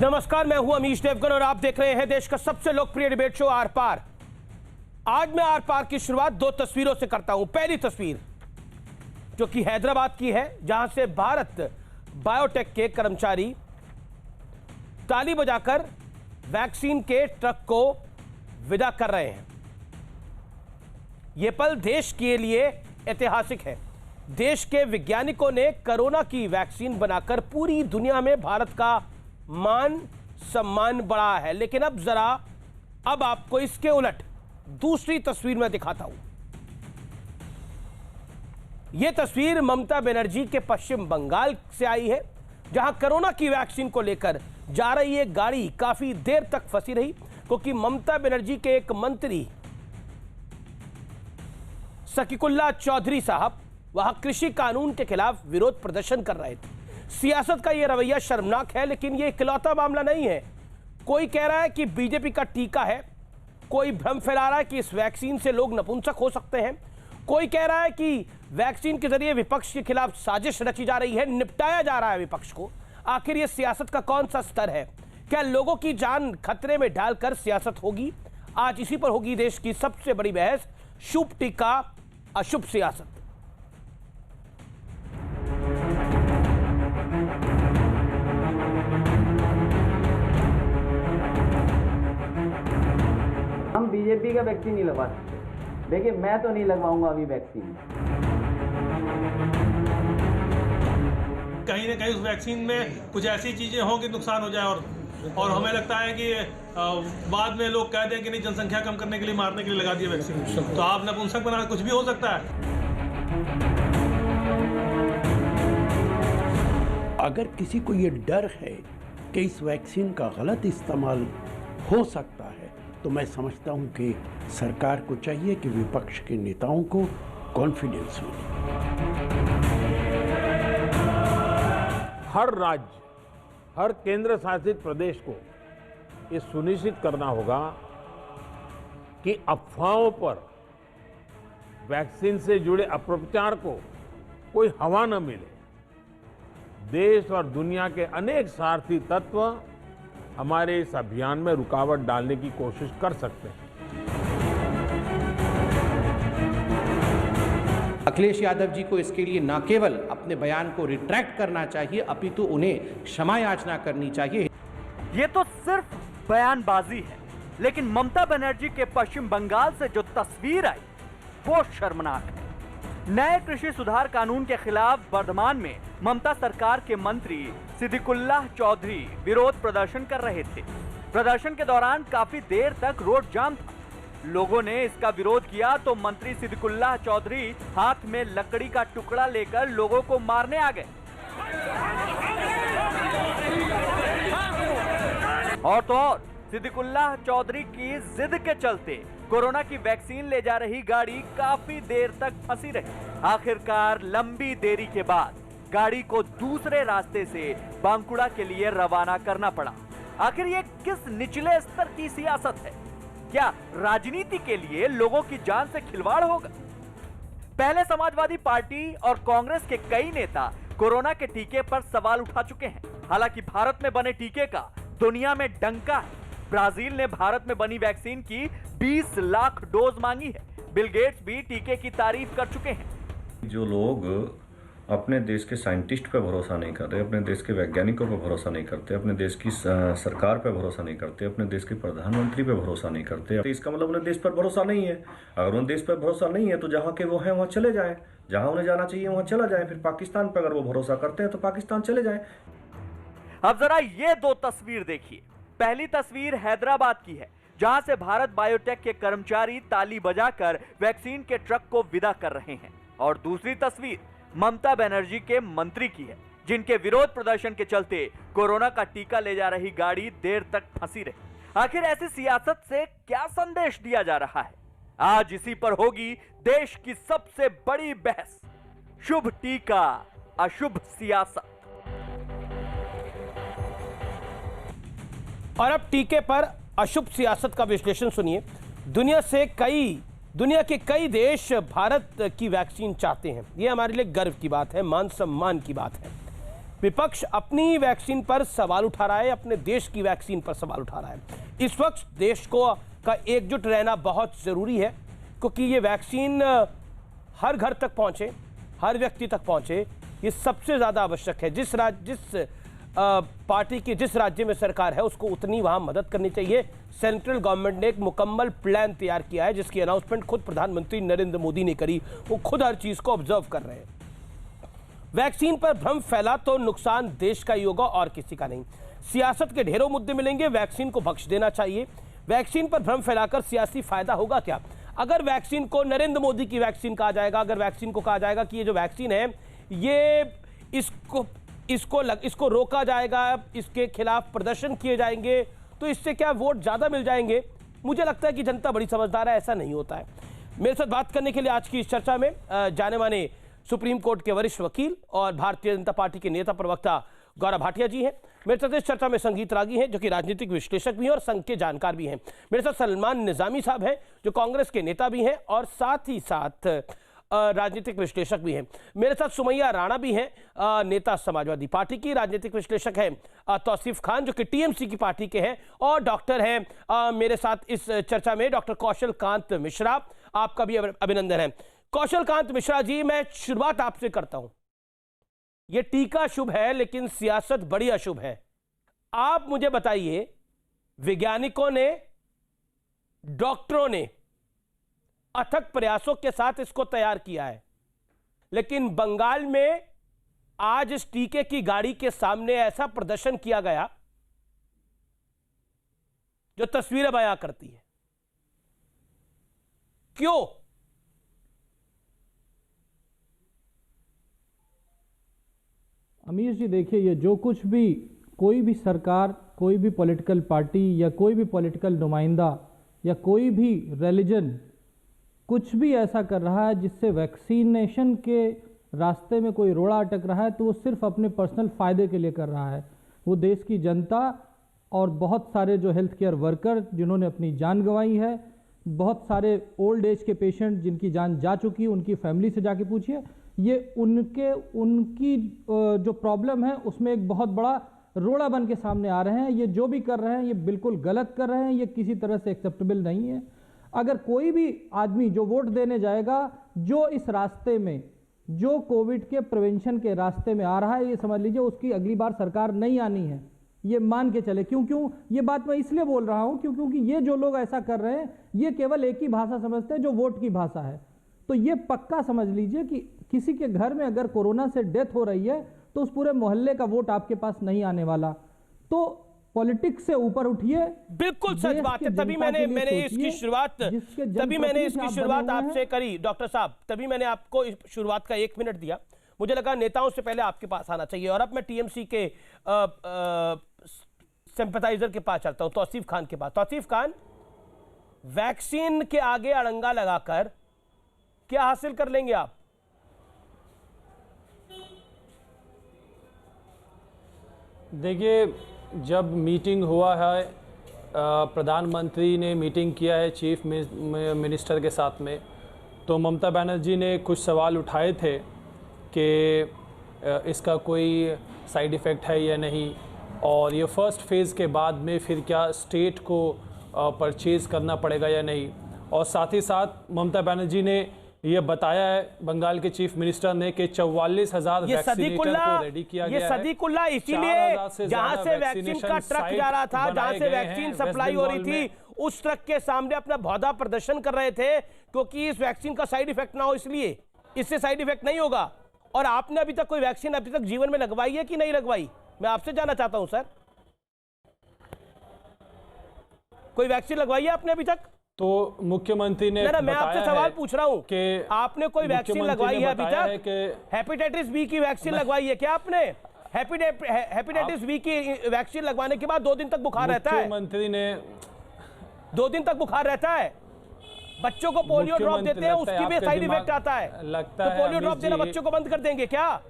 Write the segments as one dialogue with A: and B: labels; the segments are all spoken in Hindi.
A: नमस्कार, मैं हूं अमीश देवगन और आप देख रहे हैं देश का सबसे लोकप्रिय डिबेट शो आर पार। आज मैं आर पार की शुरुआत दो तस्वीरों से करता हूं। पहली तस्वीर जो कि हैदराबाद की है, जहां से भारत बायोटेक के कर्मचारी ताली बजाकर वैक्सीन के ट्रक को विदा कर रहे हैं। यह पल देश के लिए ऐतिहासिक है। देश के वैज्ञानिकों ने कोरोना की वैक्सीन बनाकर पूरी दुनिया में भारत का मान सम्मान बढ़ाया है। लेकिन अब आपको इसके उलट दूसरी तस्वीर में दिखाता हूं। यह तस्वीर ममता बनर्जी के पश्चिम बंगाल से आई है, जहां कोरोना की वैक्सीन को लेकर जा रही एक गाड़ी काफी देर तक फंसी रही, क्योंकि ममता बनर्जी के एक मंत्री शकीकुल्लाह चौधरी साहब वहां कृषि कानून के खिलाफ विरोध प्रदर्शन कर रहे थे। सियासत का यह रवैया शर्मनाक है, लेकिन यह इकलौता मामला नहीं है। कोई कह रहा है कि बीजेपी का टीका है, कोई भ्रम फैला रहा है कि इस वैक्सीन से लोग नपुंसक हो सकते हैं, कोई कह रहा है कि वैक्सीन के जरिए विपक्ष के खिलाफ साजिश रची जा रही है, निपटाया जा रहा है विपक्ष को। आखिर यह सियासत का कौन सा स्तर है? क्या लोगों की जान खतरे में डालकर सियासत होगी? आज इसी पर होगी देश की सबसे बड़ी बहस, शुभ टीका अशुभ सियासत।
B: हम बीजेपी का वैक्सीन नहीं लगवा सकते। देखिए, मैं तो नहीं लगवाऊंगा अभी वैक्सीन।
C: कहीं ना कहीं उस वैक्सीन में कुछ ऐसी चीजें हों कि नुकसान हो जाए और हमें लगता है कि बाद में लोग कह दें कि नहीं, जनसंख्या कम करने के लिए, मारने के लिए लगा दिया वैक्सीन, तो आप नपुंसक बना, कुछ भी हो सकता है।
D: अगर किसी को ये डर है कि इस वैक्सीन का गलत इस्तेमाल हो सकता है, तो मैं समझता हूं कि सरकार को चाहिए कि विपक्ष के नेताओं को कॉन्फिडेंस मिले।
E: हर राज्य, हर केंद्र शासित प्रदेश को ये सुनिश्चित करना होगा कि अफवाहों पर, वैक्सीन से जुड़े अपप्रचार को कोई हवा न मिले। देश और दुनिया के अनेक स्वार्थी तत्व हमारे इस अभियान में रुकावट डालने की कोशिश कर सकते हैं।
F: अखिलेश यादव जी को इसके लिए न केवल अपने बयान को रिट्रैक्ट करना चाहिए, अपितु उन्हें क्षमा याचना करनी चाहिए।
G: ये तो सिर्फ बयानबाजी है, लेकिन ममता बनर्जी के पश्चिम बंगाल से जो तस्वीर आई वो शर्मनाक है। नए कृषि सुधार कानून के खिलाफ वर्धमान में ममता सरकार के मंत्री सिद्दीकुल्लाह चौधरी विरोध प्रदर्शन कर रहे थे। प्रदर्शन के दौरान काफी देर तक रोड जाम था। लोगों ने इसका विरोध किया तो मंत्री सिद्दीकुल्लाह चौधरी हाथ में लकड़ी का टुकड़ा लेकर लोगों को मारने आ गए। और तो और सिद्दीकुल्लाह चौधरी की जिद के चलते कोरोना की वैक्सीन ले जा रही गाड़ी काफी देर तक फंसी रही। आखिरकार लंबी देरी के बाद गाड़ी को दूसरे रास्ते से बांकुड़ा के लिए रवाना करना पड़ा। आखिर ये किस निचले स्तर की सियासत है? क्या राजनीति के लिए लोगों की जान से खिलवाड़ होगा? पहले समाजवादी पार्टी और कांग्रेस के कई नेता कोरोना के टीके पर सवाल उठा चुके हैं। हालांकि भारत में बने टीके का दुनिया में डंका है। ब्राजील ने भारत में बनी वैक्सीन की 20 लाख डोज मांगी है। बिल गेट्स भी टीके की तारीफ कर चुके हैं।
H: जो लोग अपने देश के साइंटिस्ट पे भरोसा नहीं करते, अपने देश के वैज्ञानिकों पे भरोसा नहीं करते, अपने देश की सरकार पे भरोसा नहीं करते, अपने देश के प्रधानमंत्री पे भरोसा नहीं करते, तो इसका मतलब उन्हें देश पर भरोसा नहीं है। अगर उन्हें देश पर भरोसा नहीं है तो जहाँ के वो हैं वहाँ चले जाएं, जहाँ उन्हें जाना चाहिए वहाँ चला जाए। फिर पाकिस्तान पर अगर वो भरोसा करते हैं तो पाकिस्तान चले जाए।
G: अब जरा ये दो तस्वीर देखिए। पहली तस्वीर हैदराबाद की है, जहां से भारत बायोटेक के कर्मचारी ताली बजाकर वैक्सीन के ट्रक को विदा कर रहे हैं। और दूसरी तस्वीर ममता बनर्जी के मंत्री की है, जिनके विरोध प्रदर्शन के चलते कोरोना का टीका ले जा रही गाड़ी देर तक फंसी रही। आखिर ऐसी सियासत से क्या संदेश दिया जा रहा है? आज इसी पर होगी देश की सबसे बड़ी बहस, शुभ टीका अशुभ सियासत।
A: और अब टीके पर अशुभ सियासत का विश्लेषण सुनिए। दुनिया के कई देश भारत की वैक्सीन चाहते हैं। ये हमारे लिए गर्व की बात है, मान सम्मान की बात है। विपक्ष अपनी वैक्सीन पर सवाल उठा रहा है, अपने देश की वैक्सीन पर सवाल उठा रहा है। इस वक्त देश को का एकजुट रहना बहुत ज़रूरी है, क्योंकि ये वैक्सीन हर घर तक पहुंचे, हर व्यक्ति तक पहुंचे, ये सबसे ज़्यादा आवश्यक है। जिस पार्टी की जिस राज्य में सरकार है उसको उतनी वहां मदद करनी चाहिए। सेंट्रल गवर्नमेंट ने एक मुकम्मल प्लान तैयार किया है, जिसकी अनाउंसमेंट खुद प्रधानमंत्री नरेंद्र मोदी ने करी। वो खुद हर चीज़ को ऑब्जर्व कर रहे हैं। वैक्सीन पर भ्रम फैला तो नुकसान देश का ही होगा और किसी का नहीं। सियासत के ढेरों मुद्दे मिलेंगे, वैक्सीन को बख्श देना चाहिए। वैक्सीन पर भ्रम फैलाकर सियासी फायदा होगा क्या? अगर वैक्सीन को नरेंद्र मोदी की वैक्सीन कहा जाएगा, अगर वैक्सीन को कहा जाएगा कि ये जो वैक्सीन है ये इसको रोका जाएगा, इसके खिलाफ प्रदर्शन किए जाएंगे, तो इससे क्या वोट ज्यादा मिल जाएंगे? मुझे लगता है कि जनता बड़ी समझदार है, ऐसा नहीं होता है। मेरे साथ बात करने के लिए आज की इस चर्चा में जाने माने सुप्रीम कोर्ट के वरिष्ठ वकील और भारतीय जनता पार्टी के नेता प्रवक्ता गौरव भाटिया जी हैं। मेरे साथ इस चर्चा में संगीत रागी हैं, जो कि राजनीतिक विश्लेषक भी हैं और संघ के जानकार भी हैं। मेरे साथ सलमान निजामी साहब हैं, जो कांग्रेस के नेता भी हैं और साथ ही साथ राजनीतिक विश्लेषक भी हैं। मेरे साथ सुमैया राणा भी हैं, नेता समाजवादी पार्टी की, राजनीतिक विश्लेषक हैं तौसीफ खान, जो कि टीएमसी की पार्टी के हैं, और डॉक्टर हैं मेरे साथ इस चर्चा में डॉक्टर कौशल कांत मिश्रा। आपका भी अभिनंदन है। कौशल कांत मिश्रा जी, मैं शुरुआत आपसे करता हूं। यह टीका शुभ है लेकिन सियासत बड़ी अशुभ है। आप मुझे बताइए, वैज्ञानिकों ने, डॉक्टरों ने अथक प्रयासों के साथ इसको तैयार किया है, लेकिन बंगाल में आज इस टीके की गाड़ी के सामने ऐसा प्रदर्शन किया गया जो तस्वीरें बयां करती है। क्यों?
I: अमीर जी, देखिए, ये जो कुछ भी कोई भी सरकार, कोई भी पॉलिटिकल पार्टी या कोई भी पॉलिटिकल नुमाइंदा या कोई भी रिलीजन कुछ भी ऐसा कर रहा है जिससे वैक्सीनेशन के रास्ते में कोई रोड़ा अटक रहा है, तो वो सिर्फ अपने पर्सनल फ़ायदे के लिए कर रहा है। वो देश की जनता और बहुत सारे जो हेल्थ केयर वर्कर जिन्होंने अपनी जान गंवाई है, बहुत सारे ओल्ड एज के पेशेंट जिनकी जान जा चुकी है, उनकी फैमिली से जाके पूछिए, ये उनकी जो प्रॉब्लम है उसमें एक बहुत बड़ा रोड़ा बन के सामने आ रहे हैं। ये जो भी कर रहे हैं ये बिल्कुल गलत कर रहे हैं, ये किसी तरह से एक्सेप्टेबल नहीं है। अगर कोई भी आदमी जो वोट देने जाएगा, जो इस रास्ते में, जो कोविड के प्रिवेंशन के रास्ते में आ रहा है, ये समझ लीजिए उसकी अगली बार सरकार नहीं आनी है, ये मान के चले। क्यों ये बात मैं इसलिए बोल रहा हूं क्योंकि ये जो लोग ऐसा कर रहे हैं ये केवल एक ही भाषा समझते हैं, जो वोट की भाषा है। तो ये पक्का समझ लीजिए कि किसी के घर में अगर कोरोना से डेथ हो रही है तो उस पूरे मोहल्ले का वोट आपके पास नहीं आने वाला। तो पॉलिटिक्स से ऊपर उठिए।
A: बिल्कुल सच बात है। तभी मैंने इसकी शुरुआत आपसे करी डॉक्टर साहब, तभी मैंने आपको शुरुआत का 1 मिनट दिया। मुझे लगा नेताओं से पहले आपके पास आना चाहिए। और अब मैं टीएमसी के सिंपैथाइजर के पास चलता हूं, तौसीफ खान के पास। तौसीफ खान, वैक्सीन के आगे अड़ंगा लगाकर क्या हासिल कर लेंगे आप?
J: देखिए, जब मीटिंग हुआ है, प्रधानमंत्री ने मीटिंग किया है चीफ मिनिस्टर के साथ में, तो ममता बनर्जी ने कुछ सवाल उठाए थे कि इसका कोई साइड इफ़ेक्ट है या नहीं, और ये फर्स्ट फेज़ के बाद में फिर क्या स्टेट को परचेज़ करना पड़ेगा या नहीं। और साथ ही साथ ममता बनर्जी ने ये बताया है, बंगाल के चीफ मिनिस्टर ने, कि 44,000 वैक्सीनेटर को रेडी किया गया है।
A: ये सदीकुल्ला इसीलिए जहां से वैक्सीन का ट्रक जा रहा था, जहां से वैक्सीन सप्लाई हो रही थी, उस ट्रक के सामने अपना भौदा प्रदर्शन कर रहे थे, क्योंकि इस वैक्सीन का साइड इफेक्ट ना हो, इसलिए। इससे साइड इफेक्ट नहीं होगा। और आपने अभी तक कोई वैक्सीन अभी तक जीवन में लगवाई है कि नहीं लगवाई? मैं आपसे जानना चाहता हूं सर, कोई वैक्सीन लगवाई है आपने अभी तक?
J: तो मुख्यमंत्री ने
A: मैं आपसे सवाल पूछ रहा हूं कि आपने कोई वैक्सीन लगवाई है अभी तक? हेपेटाइटिस बी की वैक्सीन लगवाई है क्या आपने? हेपेटाइटिस बी की वैक्सीन लगवाने के बाद 2 दिन तक बुखार रहता है।
J: मुख्यमंत्री ने
A: 2 दिन तक बुखार रहता है। बच्चों को पोलियो ड्रॉप देते हैं, उसकी भी साइड इफेक्ट आता है। तो पोलियो ड्रॉप देना बच्चों को बंद कर देंगे क्या?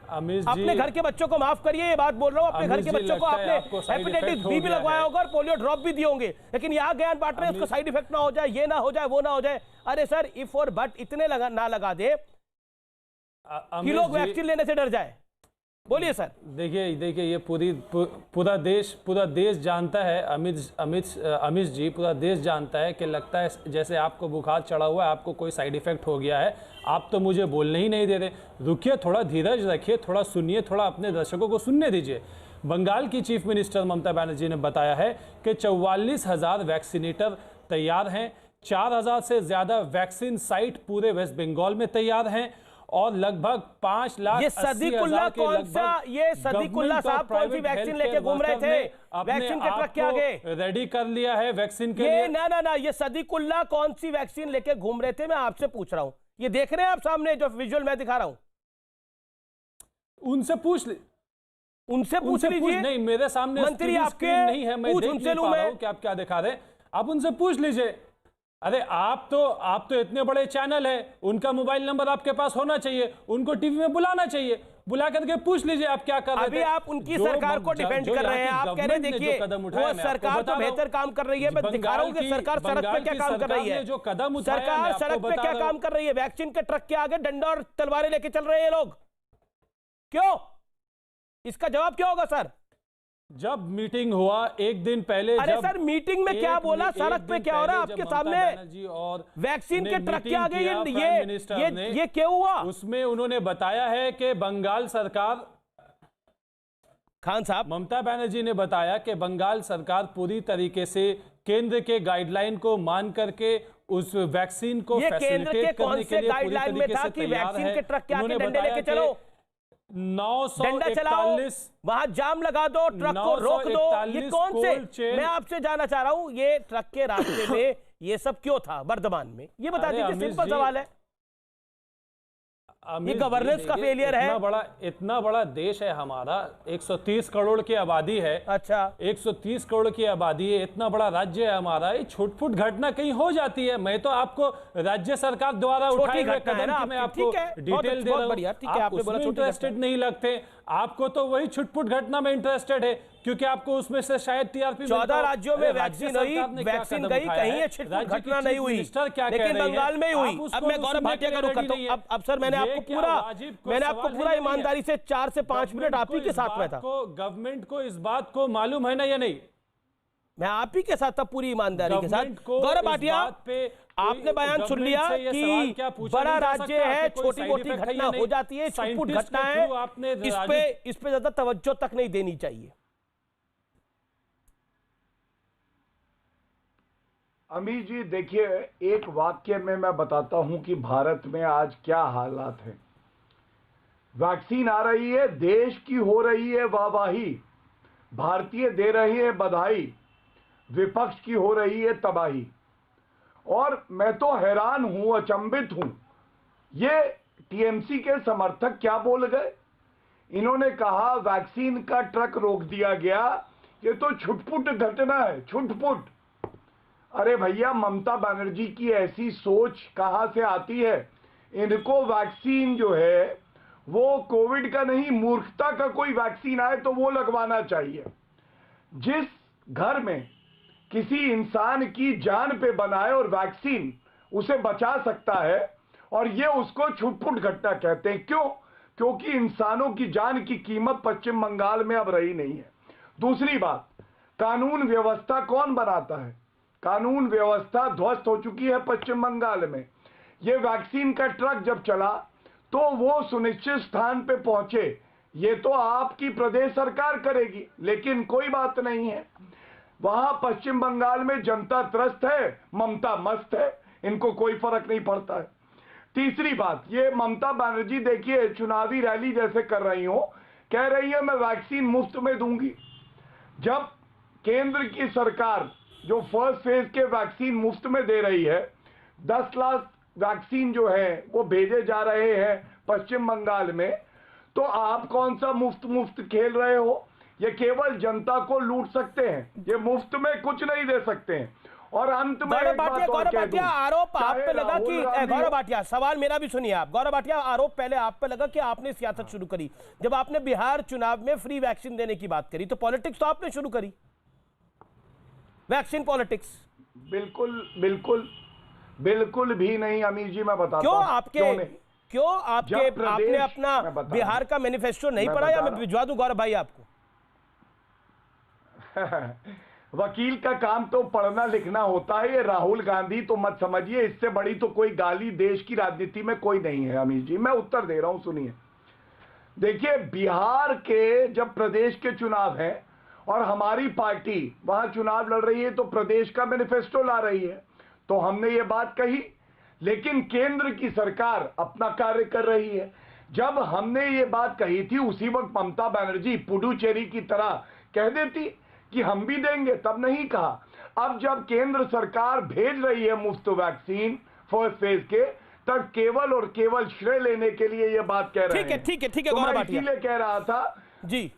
A: अपने घर के बच्चों को माफ करिए, ये बात बोल रहा हूं, अपने घर के बच्चों को आपने हेपेटाइटिस बी भी लगवाया होगा और पोलियो ड्रॉप भी दिए होंगे, लेकिन यहाँ ज्ञान बांट रहे हैं उसको साइड इफेक्ट ना हो जाए, ये ना हो जाए, वो ना हो जाए। अरे सर, इफ और बट इतने ना लगा दे कि लोग वैक्सीन लेने से डर जाए। बोलिए सर।
J: देखिए ये पूरा देश जानता है, अमित जी, पूरा देश जानता है कि लगता है जैसे आपको बुखार चढ़ा हुआ है, आपको कोई साइड इफेक्ट हो गया है। आप तो मुझे बोलने ही नहीं दे रहे। रुकिए, थोड़ा धीरज रखिए, थोड़ा सुनिए, थोड़ा अपने दर्शकों को सुनने दीजिए। बंगाल की चीफ मिनिस्टर ममता बनर्जी ने बताया है कि 44,000 वैक्सीनेटर तैयार हैं, 4,000 से ज्यादा वैक्सीन साइट पूरे वेस्ट बंगाल में तैयार हैं और लगभग 5,80,000
A: ये सदीकुल्लाह कौन साहब कौन सी वैक्सीन लेके घूम रहे थे? वैक्सीन के ट्रक के आगे
J: रेडी कर लिया है वैक्सीन के
A: लिए।
J: लिए।
A: ना ये सदीकुल्लाह कौन सी वैक्सीन लेके घूम रहे थे, मैं आपसे पूछ रहा हूं। ये देख रहे हैं आप सामने जो विजुअल मैं दिखा रहा हूं,
J: उनसे पूछ लीजिए। नहीं, मेरे सामने
A: मंत्री आपके
J: नहीं है, मैं देख नहीं पा रहा हूं कि आप क्या दिखा रहे हैं। आप उनसे पूछ लीजिए। अरे आप तो इतने बड़े चैनल है, उनका मोबाइल नंबर आपके पास होना चाहिए, उनको टीवी में बुलाना चाहिए, बुला करके पूछ लीजिए आप क्या कर रहे थे।
A: अभी आप उनकी सरकार को डिफेंड कर रहे हैं। आप कह रहे हैं देखिए वो सरकार तो बेहतर काम कर रही है। मैं दिखा रहा हूं कि सरकार सड़क पे क्या काम कर रही है।
J: जो कदम
A: सरकार सड़क पे क्या काम कर रही है? वैक्सीन के ट्रक के आगे डंडा और तलवारें लेके चल रहे हैं लोग। क्यों? इसका जवाब क्या होगा सर?
J: जब मीटिंग हुआ एक दिन पहले,
A: अरे सर मीटिंग में क्या बोला? सड़क पे क्या हो रहा है आपके सामने?
J: और
A: वैक्सीन के ट्रक के आगे ये क्यों हुआ?
J: उसमें उन्होंने बताया है कि बंगाल सरकार,
A: खान साहब,
J: ममता बनर्जी ने बताया कि बंगाल सरकार पूरी तरीके से केंद्र के गाइडलाइन को मान करके उस वैक्सीन को फैसिलिटेट करने के लिए पूरी तरीके से तैयार है।
A: के ट्रक के आगे डंडे लेके चलो,
J: 941,
A: वहां जाम लगा दो, ट्रक को रोक दो। ये कौन से, मैं आपसे जानना चाह रहा हूं, ये ट्रक के रास्ते में ये सब क्यों था वर्धमान में? ये बता दीजिए, सिंपल सवाल है। ये गवर्नेंस का फेलियर है।
J: इतना बड़ा देश है हमारा, 130 करोड़ की आबादी है।
A: अच्छा,
J: 130 करोड़ की आबादी है, इतना बड़ा राज्य है हमारा। ये छुटपुट घटना कहीं हो जाती है। मैं तो आपको राज्य सरकार द्वारा उठाए हुए कदम की मैं आपको डिटेल दे रहा हूं। आप उसमें इंटरेस्टेड नहीं लगते। आपको तो वही छुटपुट घटना में इंटरेस्टेड है, क्योंकि आपको उसमें से शायद टीआरपी
A: 14 राज्यों में वैक्सीन गई, कहीं ये छुटपुट घटना नहीं हुई, लेकिन बंगाल में ही हुई। अब मैं गौरव भाटिया का रुख करता हूं। अब सर मैंने आपको पूरा ईमानदारी से 4 से 5 मिनट आप ही के साथ में था।
J: गवर्नमेंट को इस बात को मालूम है ना या नहीं?
A: मैं आप ही के साथ था पूरी ईमानदारी के साथ। गौरव भाटिया, आपने बयान सुन लिया कि बड़ा राज्य है, छोटी मोटी घटना हो जाती है, छुटपुट घटना है, इस पे ज्यादा तवज्जो तक नहीं देनी चाहिए।
K: अमीर जी देखिए, एक वाक्य में मैं बताता हूं कि भारत में आज क्या हालात है। वैक्सीन आ रही है, देश की हो रही है वाहवाही, भारतीय दे रहे हैं बधाई, विपक्ष की हो रही है तबाही। और मैं तो हैरान हूं, अचंभित हूं, ये टीएमसी के समर्थक क्या बोल गए? इन्होंने कहा वैक्सीन का ट्रक रोक दिया गया, ये तो छुटपुट घटना है, छुटपुट। अरे भैया, ममता बनर्जी की ऐसी सोच कहां से आती है? इनको वैक्सीन जो है वो कोविड का नहीं, मूर्खता का कोई वैक्सीन आए तो वो लगवाना चाहिए। जिस घर में किसी इंसान की जान पे बनाए और वैक्सीन उसे बचा सकता है, और ये उसको छुटपुट घटना कहते हैं। क्यों? क्योंकि इंसानों की जान की कीमत पश्चिम बंगाल में अब रही नहीं है। दूसरी बात, कानून व्यवस्था कौन बनाता है? कानून व्यवस्था ध्वस्त हो चुकी है पश्चिम बंगाल में। ये वैक्सीन का ट्रक जब चला तो वो सुनिश्चित स्थान पे पहुंचे, ये तो आपकी प्रदेश सरकार करेगी, लेकिन कोई बात नहीं है। वहां पश्चिम बंगाल में जनता त्रस्त है, ममता मस्त है, इनको कोई फर्क नहीं पड़ता है। तीसरी बात, ये ममता बनर्जी देखिए चुनावी रैली जैसे कर रही हो, कह रही है मैं वैक्सीन मुफ्त में दूंगी। जब केंद्र की सरकार जो फर्स्ट फेज के वैक्सीन मुफ्त में दे रही है, 10 लाख वैक्सीन जो है वो भेजे जा रहे हैं पश्चिम बंगाल में, तो आप कौन सा मुफ्त खेल रहे हो? ये केवल जनता को लूट सकते हैं, ये मुफ्त में कुछ नहीं दे सकते हैं। और अंत में
A: गौरव भाटिया, आरोप आप पे लगा कि गौरव भाटिया, सवाल मेरा भी सुनिए आप। गौरव भाटिया, आरोप पहले आप पे लगा कि आपने सियासत शुरू करी। जब आपने बिहार चुनाव में फ्री वैक्सीन देने की बात करी तो पॉलिटिक्स तो आपने शुरू करी, वैक्सीन पॉलिटिक्स।
K: बिल्कुल बिल्कुल बिल्कुल भी नहीं अमीर जी, मैं बताता
A: क्यों?
K: हूं
A: क्यों? आपने अपना बिहार का मैनिफेस्टो नहीं पढ़ा, या मैं भिजवा दूं गौरव भाई आपको?
K: वकील का काम तो पढ़ना लिखना होता है। ये राहुल गांधी तो मत समझिए, इससे बड़ी तो कोई गाली देश की राजनीति में कोई नहीं है। अमीश जी, मैं उत्तर दे रहा हूं, सुनिए। देखिए, बिहार के जब प्रदेश के चुनाव है और हमारी पार्टी वहां चुनाव लड़ रही है तो प्रदेश का मैनिफेस्टो ला रही है, तो हमने ये बात कही, लेकिन केंद्र की सरकार अपना कार्य कर रही है। जब हमने ये बात कही थी उसी वक्त ममता बनर्जी पुडुचेरी की तरह कह देती कि हम भी देंगे, तब नहीं कहा। अब जब केंद्र सरकार भेज रही है मुफ्त वैक्सीन फर्स्ट फेज के, तब केवल और केवल श्रेय लेने के लिए ये बात कह रहे हैं।
A: ठीक है
K: तो मैं इसीलिए कह रहा था
A: जी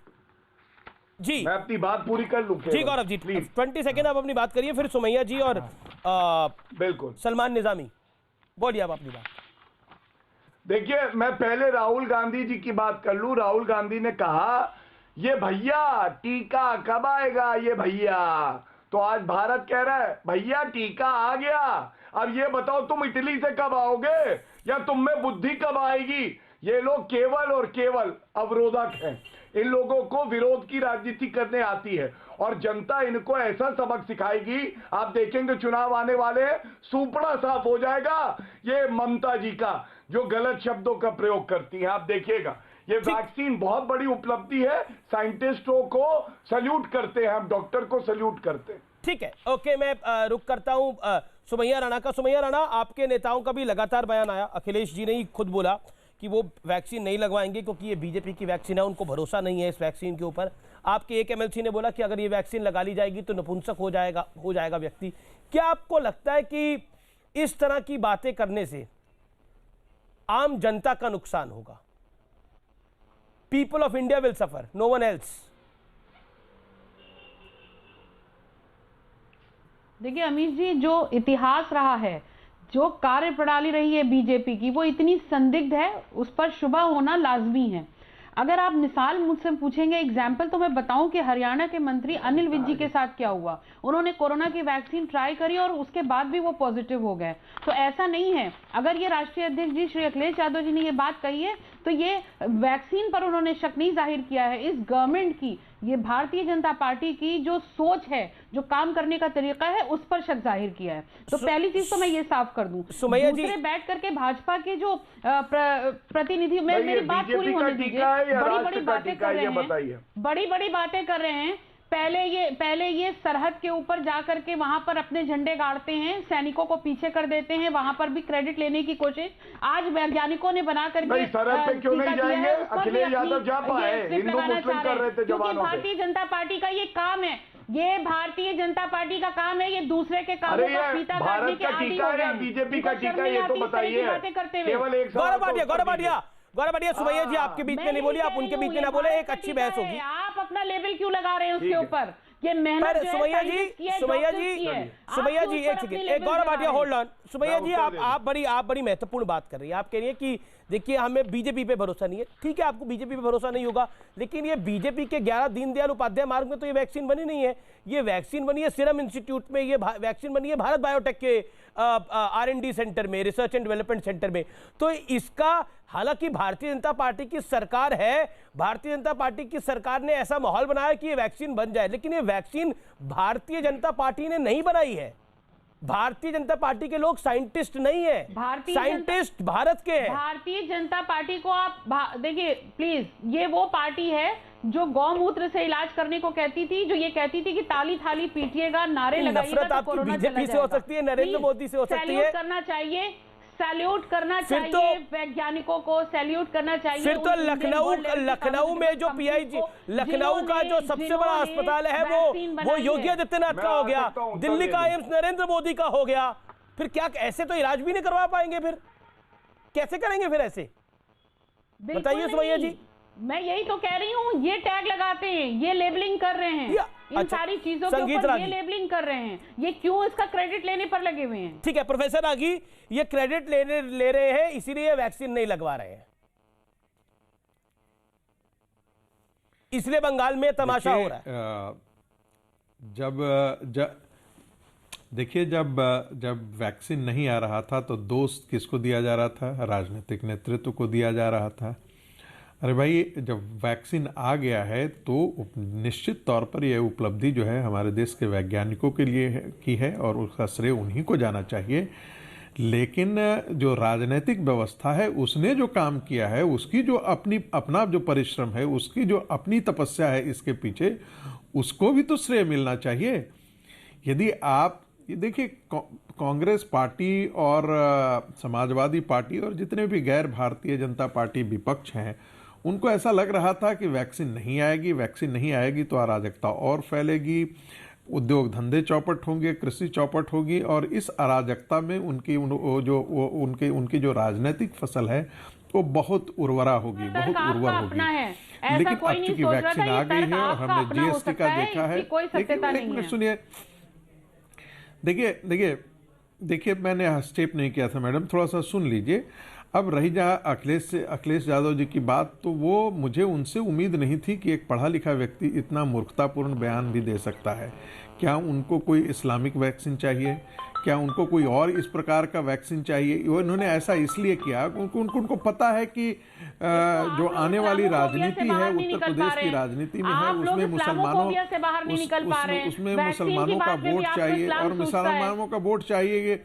K: मैं अपनी बात पूरी कर लूं।
A: जी गौरव जी, 20 सेकेंड आप अपनी बात करिए, फिर सुमैया जी और
K: बिल्कुल
A: सलमान निजामी बोलिए आप अपनी बात।
K: देखिए, मैं पहले राहुल गांधी जी की बात कर लूं। राहुल गांधी ने कहा, ये भैया टीका कब आएगा ये भैया, तो आज भारत कह रहा है भैया टीका आ गया, अब ये बताओ तुम इटली से कब आओगे या तुम में बुद्धि कब आएगी। ये लोग केवल और केवल अवरोधक हैं। इन लोगों को विरोध की राजनीति करने आती है और जनता इनको ऐसा सबक सिखाएगी, आप देखेंगे चुनाव आने वाले, सुपड़ा साफ हो जाएगा ये ममता जी का, जो गलत शब्दों का प्रयोग करती हैं। आप देखिएगा, ये वैक्सीन बहुत बड़ी उपलब्धि है, साइंटिस्टों को सल्यूट करते हैं हम, डॉक्टर को सल्यूट करते हैं।
A: ठीक है, ओके, मैं रुक करता हूं सुमैया राणा का। सुमैया राणा, आपके नेताओं का भी लगातार बयान आया, अखिलेश जी ने ही खुद बोला कि वो वैक्सीन नहीं लगवाएंगे क्योंकि ये बीजेपी की वैक्सीन है, उनको भरोसा नहीं है इस वैक्सीन के ऊपर। आपके एक एमएलसी ने बोला कि अगर ये वैक्सीन लगा ली जाएगी तो नपुंसक हो जाएगा व्यक्ति। क्या आपको लगता है कि इस तरह की बातें करने से आम जनता का नुकसान होगा? People of India will suffer, no one else.
L: देखिए अमीश जी, जो इतिहास रहा है, जो कार्य प्रणाली रही है बीजेपी की, वो इतनी संदिग्ध है, उस पर शुबा होना लाजमी है। अगर आप मिसाल मुझसे पूछेंगे, एग्जाम्पल, तो मैं बताऊं कि हरियाणा के मंत्री अनिल विज जी के साथ क्या हुआ। उन्होंने कोरोना की वैक्सीन ट्राई करी और उसके बाद भी वो पॉजिटिव हो गए। तो ऐसा नहीं है, अगर ये राष्ट्रीय अध्यक्ष जी श्री अखिलेश यादव जी ने ये बात कही है तो ये वैक्सीन पर उन्होंने शक नहीं जाहिर किया है। इस गवर्नमेंट की, ये भारतीय जनता पार्टी की जो सोच है, जो काम करने का तरीका है, उस पर शक जाहिर किया है। तो पहली चीज तो मैं ये साफ कर दूं। दूसरे बैठ करके भाजपा के जो प्रतिनिधि, मेरी बात पूरी होने दीजिए, बड़ी बड़ी बातें कर रहे हैं, बड़ी बड़ी बातें कर रहे हैं। पहले ये सरहद के ऊपर जाकर के वहां पर अपने झंडे गाड़ते हैं, सैनिकों को पीछे कर देते हैं, वहां पर भी क्रेडिट लेने की कोशिश आज वैज्ञानिकों ने बना करके
K: सरहद पे क्यों नहीं जाएंगे? अखिलेश यादव जा पाए, हिंदू मुस्लिम कर रहे थे जवानों पे।
L: भारतीय जनता पार्टी का ये काम है, ये भारतीय जनता पार्टी का काम है, ये दूसरे के कामों का फीता काटने के आदी हो गए।
K: बीजेपी का टीका, ये तो बताइए।
A: गौरव भाटिया, सुमैया जी आपके बीच में नहीं बोली, आप उनके बीच में ना बोले, एक अच्छी बहस होगी।
L: आप अपना लेवल क्यों लगा रहे हैं उसके ऊपर? ये मेहनत
A: सुमैया जी एक second, Gaurav Bhatia hold on. Sumaiya ji, आप बड़ी महत्वपूर्ण बात कर रही है। आप कह रही है कि देखिए हमें बीजेपी पे भरोसा नहीं है। ठीक है, आपको बीजेपी पे भरोसा नहीं होगा, लेकिन ये बीजेपी के 11 दीनदयाल उपाध्याय मार्ग में तो ये वैक्सीन बनी नहीं है। ये वैक्सीन बनी है सीरम इंस्टीट्यूट में, ये वैक्सीन बनी है भारत बायोटेक के R&D सेंटर में, रिसर्च एंड डेवलपमेंट सेंटर में। तो इसका, हालांकि भारतीय जनता पार्टी की सरकार है, भारतीय जनता पार्टी की सरकार ने ऐसा माहौल बनाया कि ये वैक्सीन बन जाए, लेकिन ये वैक्सीन भारतीय जनता पार्टी ने नहीं बनाई है। भारतीय जनता पार्टी के लोग साइंटिस्ट नहीं है, साइंटिस्ट भारत के हैं।
L: भारतीय जनता पार्टी को आप देखिए प्लीज, ये वो पार्टी है जो गौमूत्र से इलाज करने को कहती थी, जो ये कहती थी कि ताली थाली पीटिएगा, नारे लगाइएगा तो कोरोना चला
A: बीजेपी से हो सकती है, नरेंद्र मोदी से हो सकती है।
L: करना चाहिए, सैल्यूट करना चाहिए वैज्ञानिकों को, सैल्यूट करना चाहिए।
A: फिर तो लखनऊ में जो PIG, लखनऊ का जो सबसे बड़ा अस्पताल है वो योगी आदित्यनाथ का हो गया, दिल्ली का एम्स नरेंद्र मोदी का हो गया। फिर क्या ऐसे तो इलाज भी नहीं करवा पाएंगे? फिर कैसे करेंगे फिर ऐसे? बताइए सुमैया जी।
L: मैं यही तो कह रही हूँ, ये टैग लगाते हैं, ये लेबलिंग कर रहे हैं, इन सारी चीजों के ऊपर ये लेबलिंग कर रहे हैं, ये क्यों इसका क्रेडिट लेने पर लगे हुए हैं?
A: ठीक है प्रोफेसर रागी, ये क्रेडिट ले रहे हैं, इसीलिए वैक्सीन नहीं लगवा रहे हैं, इसलिए बंगाल में तमाशा हो रहा है।
M: देखिए, जब वैक्सीन नहीं आ रहा था तो दोस्त किसको दिया जा रहा था? राजनीतिक नेतृत्व को दिया जा रहा था। अरे भाई, जब वैक्सीन आ गया है तो निश्चित तौर पर यह उपलब्धि जो है हमारे देश के वैज्ञानिकों के लिए की है और उसका श्रेय उन्हीं को जाना चाहिए। लेकिन जो राजनीतिक व्यवस्था है उसने जो काम किया है, उसकी जो अपना जो परिश्रम है, उसकी जो अपनी तपस्या है इसके पीछे, उसको भी तो श्रेय मिलना चाहिए। यदि आप ये देखिए, कांग्रेस पार्टी और समाजवादी पार्टी और जितने भी गैर भारतीय जनता पार्टी विपक्ष हैं, उनको ऐसा लग रहा था कि वैक्सीन नहीं आएगी तो अराजकता और फैलेगी, उद्योग धंधे चौपट होंगे, कृषि चौपट होगी और इस अराजकता में उनकी जो राजनीतिक फसल है वो बहुत उर्वरा होगी, बहुत उर्वर होगी। लेकिन अब चूंकि वैक्सीन आ गई है और हमने जीएसटी का देखा है, एक मिनट सुनिए, देखिए मैंने स्टेप नहीं किया था मैडम, थोड़ा सा सुन लीजिए। अब रही जहाँ अखिलेश यादव जी की बात, तो वो मुझे उनसे उम्मीद नहीं थी कि एक पढ़ा लिखा व्यक्ति इतना मूर्खतापूर्ण बयान भी दे सकता है। क्या उनको कोई इस्लामिक वैक्सीन चाहिए? क्या उनको कोई और इस प्रकार का वैक्सीन चाहिए? उन्होंने ऐसा इसलिए किया उनको पता है कि जो आने वाली राजनीति है उत्तर प्रदेश की राजनीति में है, उसमें मुसलमानों का वोट चाहिए और मुसलमानों का वोट चाहिए।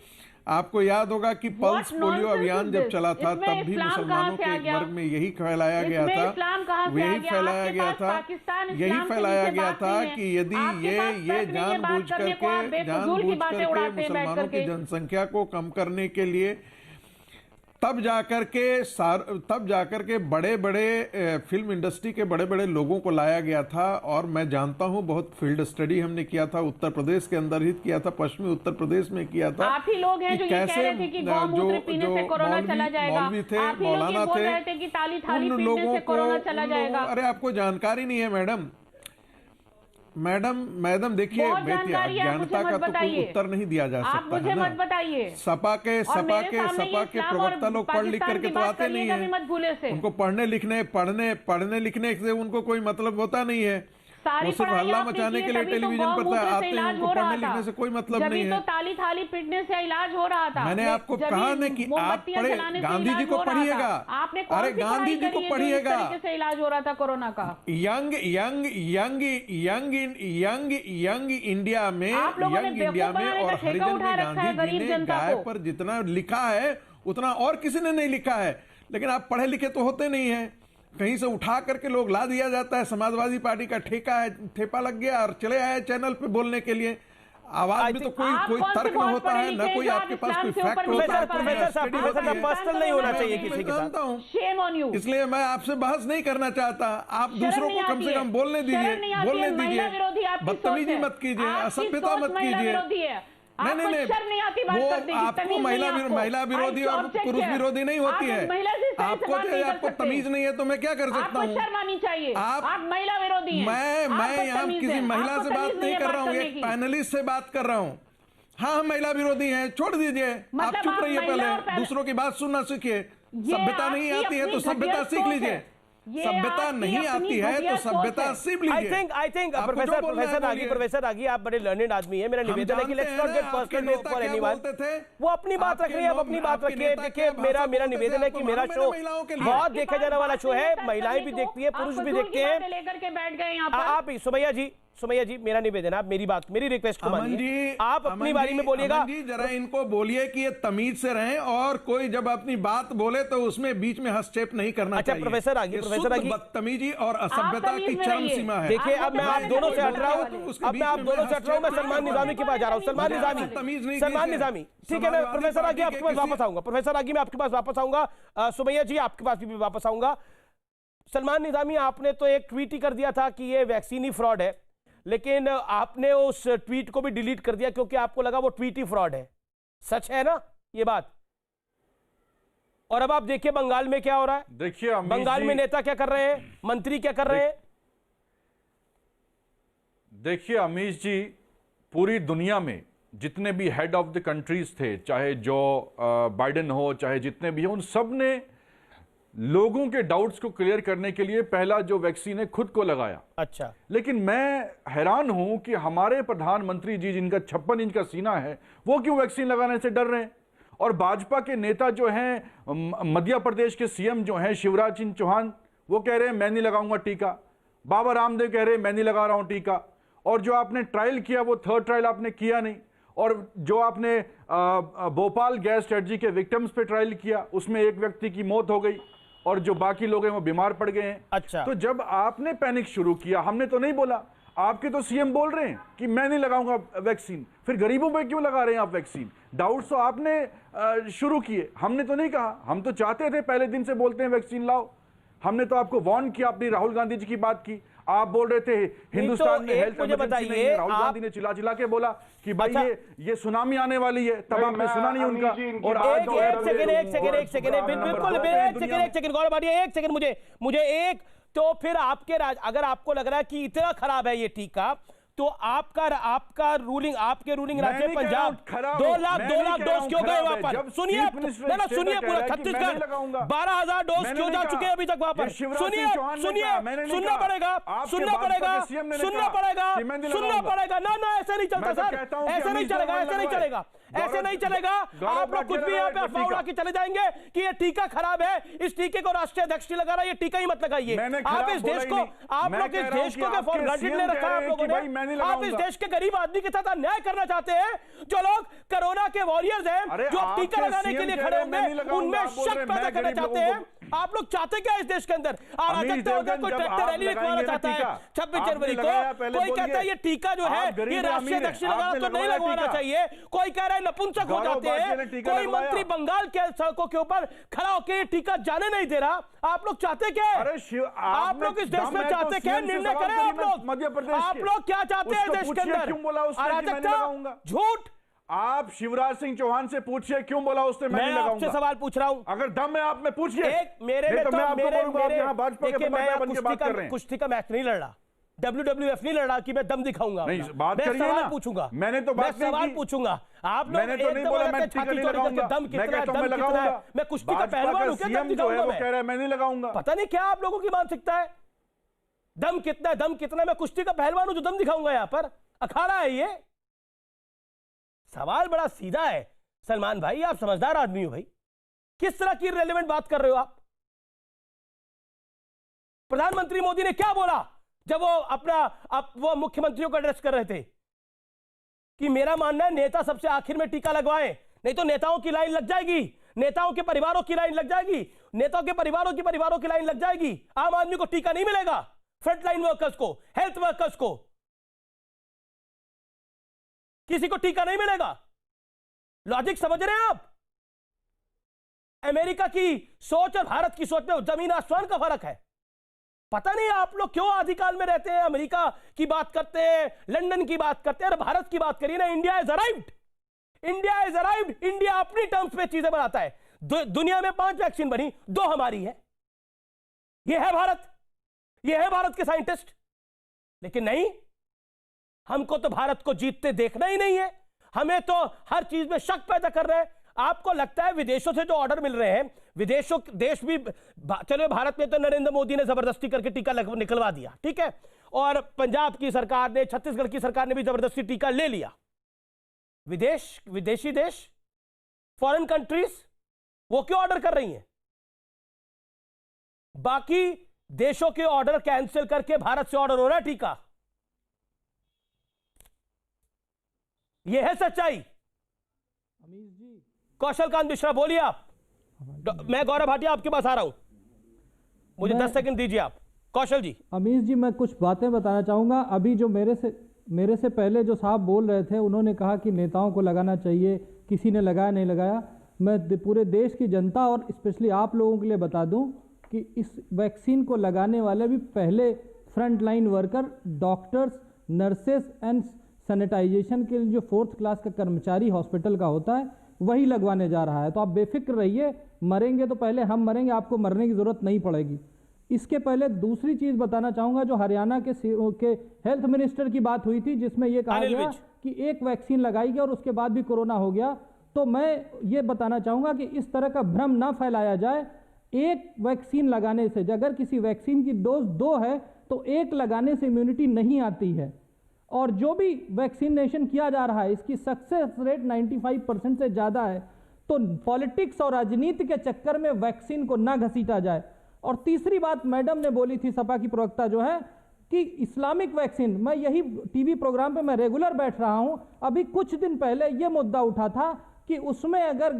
M: आपको याद होगा कि पल्स पोलियो अभियान जब चला था तब भी मुसलमानों के एक वर्ग में यही फैलाया गया था कि यदि ये जानबूझ करके मुसलमानों की जनसंख्या को कम करने के लिए तब जाकर के बड़े फिल्म इंडस्ट्री के बड़े लोगों को लाया गया था। और मैं जानता हूं, बहुत फील्ड स्टडी हमने किया था, उत्तर प्रदेश के अंदर ही किया था, पश्चिमी उत्तर प्रदेश में किया था।
L: आप ही लोग हैं जो ये कह रहे थे कि गौमूत्र पीने से कोरोना चला जाएगा,
M: मौलवी थे, मौलाना थे, उन लोगों को, अरे आपको जानकारी नहीं है मैडम देखिए, अज्ञानता का तो कोई उत्तर नहीं दिया जा सकता है ना। सपा के प्रवक्ता लोग पढ़ लिख करके तो आते नहीं है, उनको पढ़ने लिखने से उनको कोई मतलब होता नहीं है, वो सिर्फ हल्ला मचाने के लिए टेलीविजन पर आते हैं, उनको पढ़ने लिखने से कोई मतलब नहीं है।
L: तो ताली थाली पीटने से इलाज हो रहा था।
M: मैंने आपको कहा ना कि आप पढ़े, गांधी जी को पढ़िएगा, अरे गांधी जी को पढ़िएगा,
L: से इलाज हो रहा था कोरोना का।
M: यंग इंडिया में और हरिजन में गांधी जी ने गाय पर जितना लिखा है उतना और किसी ने नहीं लिखा है। लेकिन आप पढ़े लिखे तो होते नहीं है, कहीं से उठा करके लोग ला दिया जाता है। समाजवादी पार्टी का ठेपा लग गया और चले आए चैनल पे बोलने के लिए। आवाज में तो कोई तर्क न होता है, न कोई आपके पास कोई फैक्ट होता है।
A: पर्सनल नहीं होना चाहिए किसी के
M: साथ, इसलिए मैं आपसे बहस नहीं करना चाहता। आप दूसरों को कम से कम बोलने दीजिए, बदतमीजी मत कीजिए, असभ्यता मत कीजिए। नहीं, वो आपको महिला विरोधी और पुरुष विरोधी नहीं होती है। आपको तमीज नहीं है तो मैं क्या कर सकता हूँ?
L: शर्म आनी चाहिए। आप महिला विरोधी हैं।
M: मैं यहाँ किसी महिला से बात नहीं कर रहा हूँ, एक पैनलिस्ट से बात कर रहा हूँ। हाँ, हम महिला विरोधी हैं, छोड़ दीजिए, आप चुप रहिए, पहले दूसरों की बात सुनना सीखिए। सभ्यता नहीं आती है तो सभ्यता सीख लीजिए, सभ्यता नहीं आती है तो सभ्यता सीख लीजिए।
A: आई थिंक प्रोफेसर रागी, आप बड़े लर्नेड आदमी हैं। मेरा निवेदन है कि let's not get personal for anyone. वो अपनी बात रख रही है, आप अपनी बात रखिए। देखिए, मेरा निवेदन है कि मेरा शो बहुत देखा जाने वाला शो है, महिलाएं भी देखती है, पुरुष भी देखते हैं।
L: लेकर के बैठ गए यहाँ पर
A: आप सुमैया जी, मेरा निवेदन है, आप मेरी रिक्वेस्ट को मानिए, आप अपनी बारी में बोलिएगा।
M: जरा इनको बोलिए कि ये तमीज से रहें और कोई जब अपनी बात बोले तो उसमें बीच में हस्तक्षेप नहीं करना चाहिए।
A: प्रोफेसर आगे
M: बदतमीजी और असभ्यता की चरम सीमा है।
A: देखिए, अब मैं आप दोनों से हट रहा हूं, मैं सलमान निजामी के पास जा रहा हूं। सलमान निजामी, ठीक है, मैं प्रोफेसर आगे आपके पास वापस आऊंगा। प्रोफेसर आगे मैं आपके पास वापस आऊंगा, सुमैया जी आपके पास भी वापस आऊंगा। सलमान निजामी, आपने तो एक ट्वीट ही कर दिया था कि ये वैक्सीन ही फ्रॉड है, लेकिन आपने उस ट्वीट को भी डिलीट कर दिया क्योंकि आपको लगा वो ट्वीट ही फ्रॉड है। सच है ना ये बात? और अब आप देखिए बंगाल में क्या हो रहा है।
N: देखिए,
A: बंगाल में नेता क्या कर रहे हैं, मंत्री क्या कर रहे हैं।
N: देखिए अमीश जी, पूरी दुनिया में जितने भी हेड ऑफ द कंट्रीज थे, चाहे जो बाइडेन हो, चाहे जितने भी हो, उन सब ने लोगों के डाउट्स को क्लियर करने के लिए पहला जो वैक्सीन है खुद को लगाया।
A: अच्छा,
N: लेकिन मैं हैरान हूं कि हमारे प्रधानमंत्री जी जिनका 56 इंच का सीना है वो क्यों वैक्सीन लगाने से डर रहे हैं। और भाजपा के नेता जो हैं, मध्य प्रदेश के सीएम जो हैं शिवराज सिंह चौहान, वो कह रहे हैं मैं नहीं लगाऊंगा टीका। बाबा रामदेव कह रहे हैं मैं नहीं लगा रहा हूं टीका। और जो आपने ट्रायल किया वो थर्ड ट्रायल आपने किया नहीं। और जो आपने भोपाल गैस स्ट्रेटजी के विक्टिम्स पे ट्रायल किया उसमें एक व्यक्ति की मौत हो गई और जो बाकी लोग हैं वो बीमार पड़ गए हैं।
A: अच्छा, तो
N: जब आपने पैनिक शुरू किया, हमने तो नहीं बोला, आपके तो सीएम बोल रहे हैं कि मैं नहीं लगाऊंगा वैक्सीन, फिर गरीबों पे क्यों लगा रहे हैं आप वैक्सीन? डाउट्स तो आपने शुरू किए, हमने तो नहीं कहा। हम तो चाहते थे, पहले दिन से बोलते हैं वैक्सीन लाओ। हमने तो आपको वार्न किया, अपनी राहुल गांधी जी की बात की, आप बोल रहे थे हिंदुस्तान में हेल्थ इमरजेंसी नहीं है। राहुल गांधी ने चिल्ला चिल्ला के बोला कि भाई ये सुनामी आने वाली है, तब आपने सुना नहीं उनका। और आज
A: एक सेकंड गौरव भाटिया, एक सेकंड मुझे एक, तो फिर आपके अगर आपको लग रहा है कि इतना खराब है ये टीका, तो आपका रूलिंग, आपके रूलिंग राज्य पंजाब 2 लाख डोज क्यों गए वहां पर? सुनिए पूरा छत्तीसगढ़ 12,000 डोज क्यों जा चुके हैं अभी तक वहां पर? सुनिए, सुनना पड़ेगा ना, ऐसे नहीं चलता सर, ऐसे नहीं चलेगा। आप लोग कुछ भी यहाँ पे अफवाह उड़ा के चले जाएंगे कि ये टीका खराब है, इस टीके को राष्ट्रीय अध्यक्ष लगा रहा है, ये टीका ही मत लगाइए। आप इस देश को, आप लोग इस देश को फॉर ग्रांटेड ले रखा है आप लोगों ने। आप इस देश के गरीब आदमी के साथ अन्याय करना चाहते हैं। जो लोग कोरोना के वॉरियर्स हैं, जो टीका लगाने के लिए खड़े होंगे, उनमें शक पैदा करना चाहते हैं। आप लोग चाहते क्या इस देश के अंदर? अराजकता होगा, कोई ट्रैक्टर रैली निकलवाना चाहता है 26 जनवरी को, कोई कहता है ये टीका जो है ये राष्ट्रीय अध्यक्ष लगाना तो नहीं लगवाना चाहिए, कोई कह रहा है नपुंसक हो जाते हैं, कोई मंत्री बंगाल के सड़कों के ऊपर खड़ा होकर ये टीका जाने नहीं दे रहा। आप लोग चाहते क्या है? आप लोग इस देश में चाहते क्या? निर्णय करें आप लोग। आप लोग क्या चाहते हैं देश के अंदर? अराजकता, झूठ।
N: आप शिवराज सिंह चौहान से पूछिए क्यों बोला उसने मैं नहीं लगाऊंगा।
A: आपसे सवाल पूछ रहा हूं,
N: अगर दम है आप में पूछिए।
A: मेरे में तो मैं आपको बोलूंगा आप यहां भाजपा के बन के बात कर रहे हैं। कुश्ती का मैच नहीं लड़ रहा, WWF नहीं लड़ रहा कि मैं दम दिखाऊंगा।
N: नहीं, बात करिए ना।
A: सवाल पूछूंगा,
N: मैंने तो बात
A: सवाल पूछूंगा। आप लोग
N: मैंने तो नहीं बोला मैं टीका नहीं लगाऊंगा,
A: दम कितना है? मैं कुश्ती का पहलवान हूं, क्या दम दिखाऊंगा?
N: वो कह रहा है मैं नहीं लगाऊंगा।
A: पता नहीं क्या आप लोगों की मानसिकता है। दम कितना? मैं कुश्ती का पहलवान हूं जो दम दिखाऊंगा? यहां पर अखाड़ा है ये। सवाल बड़ा सीधा है सलमान भाई, आप समझदार आदमी हो भाई, किस तरह की रेलेवेंट बात कर रहे हो आप? प्रधानमंत्री मोदी ने क्या बोला जब वो मुख्यमंत्रियों को एड्रेस कर रहे थे कि मेरा मानना है नेता सबसे आखिर में टीका लगवाएं, नहीं तो नेताओं की लाइन लग जाएगी, नेताओं के परिवारों की लाइन लग जाएगी, नेताओं के परिवारों की लाइन लग जाएगी। आम आदमी को टीका नहीं मिलेगा, फ्रंटलाइन वर्कर्स को, हेल्थ वर्कर्स को, किसी को टीका नहीं मिलेगा। लॉजिक समझ रहे हैं आप? अमेरिका की सोच और भारत की सोच में जमीन आसमान का फर्क है। पता नहीं आप लोग क्यों आदिकाल में रहते हैं, अमेरिका की बात करते हैं, लंदन की बात करते हैं, और भारत की बात करिए ना। India is arrived, India is arrived. India अपनी टर्म्स पे चीजें बनाता है। दुनिया में 5 वैक्सीन बनी, 2 हमारी है। यह है भारत, यह है भारत के साइंटिस्ट। लेकिन नहीं, हमको तो भारत को जीतते देखना ही नहीं है। हमें तो हर चीज में शक पैदा कर रहे हैं। आपको लगता है विदेशों से जो ऑर्डर मिल रहे हैं, देश भी, चलो भारत में तो नरेंद्र मोदी ने जबरदस्ती करके टीका निकलवा दिया, ठीक है, और पंजाब की सरकार ने, छत्तीसगढ़ की सरकार ने भी जबरदस्ती टीका ले लिया। विदेशी देश, फॉरेन कंट्रीज, वो क्यों ऑर्डर कर रही हैं? बाकी देशों के ऑर्डर कैंसिल करके भारत से ऑर्डर हो रहा है टीका। यह है सच्चाई। कौशल कांत मिश्रा बोलिए आप। मैं गौरव भाटिया आपके पास आ रहा हूं, मुझे 10 सेकंड दीजिए आप। कौशल जी।
I: अमीश जी, मैं कुछ बातें बताना चाहूंगा। अभी जो मेरे से पहले जो साहब बोल रहे थे, उन्होंने कहा कि नेताओं को लगाना चाहिए, किसी ने लगाया नहीं लगाया। मैं पूरे देश की जनता और स्पेशली आप लोगों के लिए बता दूं कि इस वैक्सीन को लगाने वाले भी पहले front line worker, doctors, nurses and sanitization के लिए जो 4th क्लास का कर्मचारी हॉस्पिटल का होता है, वही लगवाने जा रहा है। तो आप बेफिक्र रहिए, मरेंगे तो पहले हम मरेंगे, आपको मरने की जरूरत नहीं पड़ेगी। इसके पहले दूसरी चीज बताना चाहूंगा, जो हरियाणा के हेल्थ मिनिस्टर की बात हुई थी, जिसमें यह कहा गया कि एक वैक्सीन लगाई गई और उसके बाद भी कोरोना हो गया। तो मैं ये बताना चाहूंगा कि इस तरह का भ्रम ना फैलाया जाए। एक वैक्सीन लगाने से, अगर किसी वैक्सीन की डोज 2 है तो एक लगाने से इम्यूनिटी नहीं आती है। और जो भी वैक्सीनेशन किया जा रहा है इसकी सक्सेस रेट 95% से ज़्यादा है। तो पॉलिटिक्स और राजनीति के चक्कर में वैक्सीन को ना घसीटा जाए। और तीसरी बात मैडम ने बोली थी, सपा की प्रवक्ता जो है, कि इस्लामिक वैक्सीन, मैं यही टीवी प्रोग्राम पे मैं रेगुलर बैठ रहा हूं, अभी कुछ दिन पहले यह मुद्दा उठा था कि उसमें अगर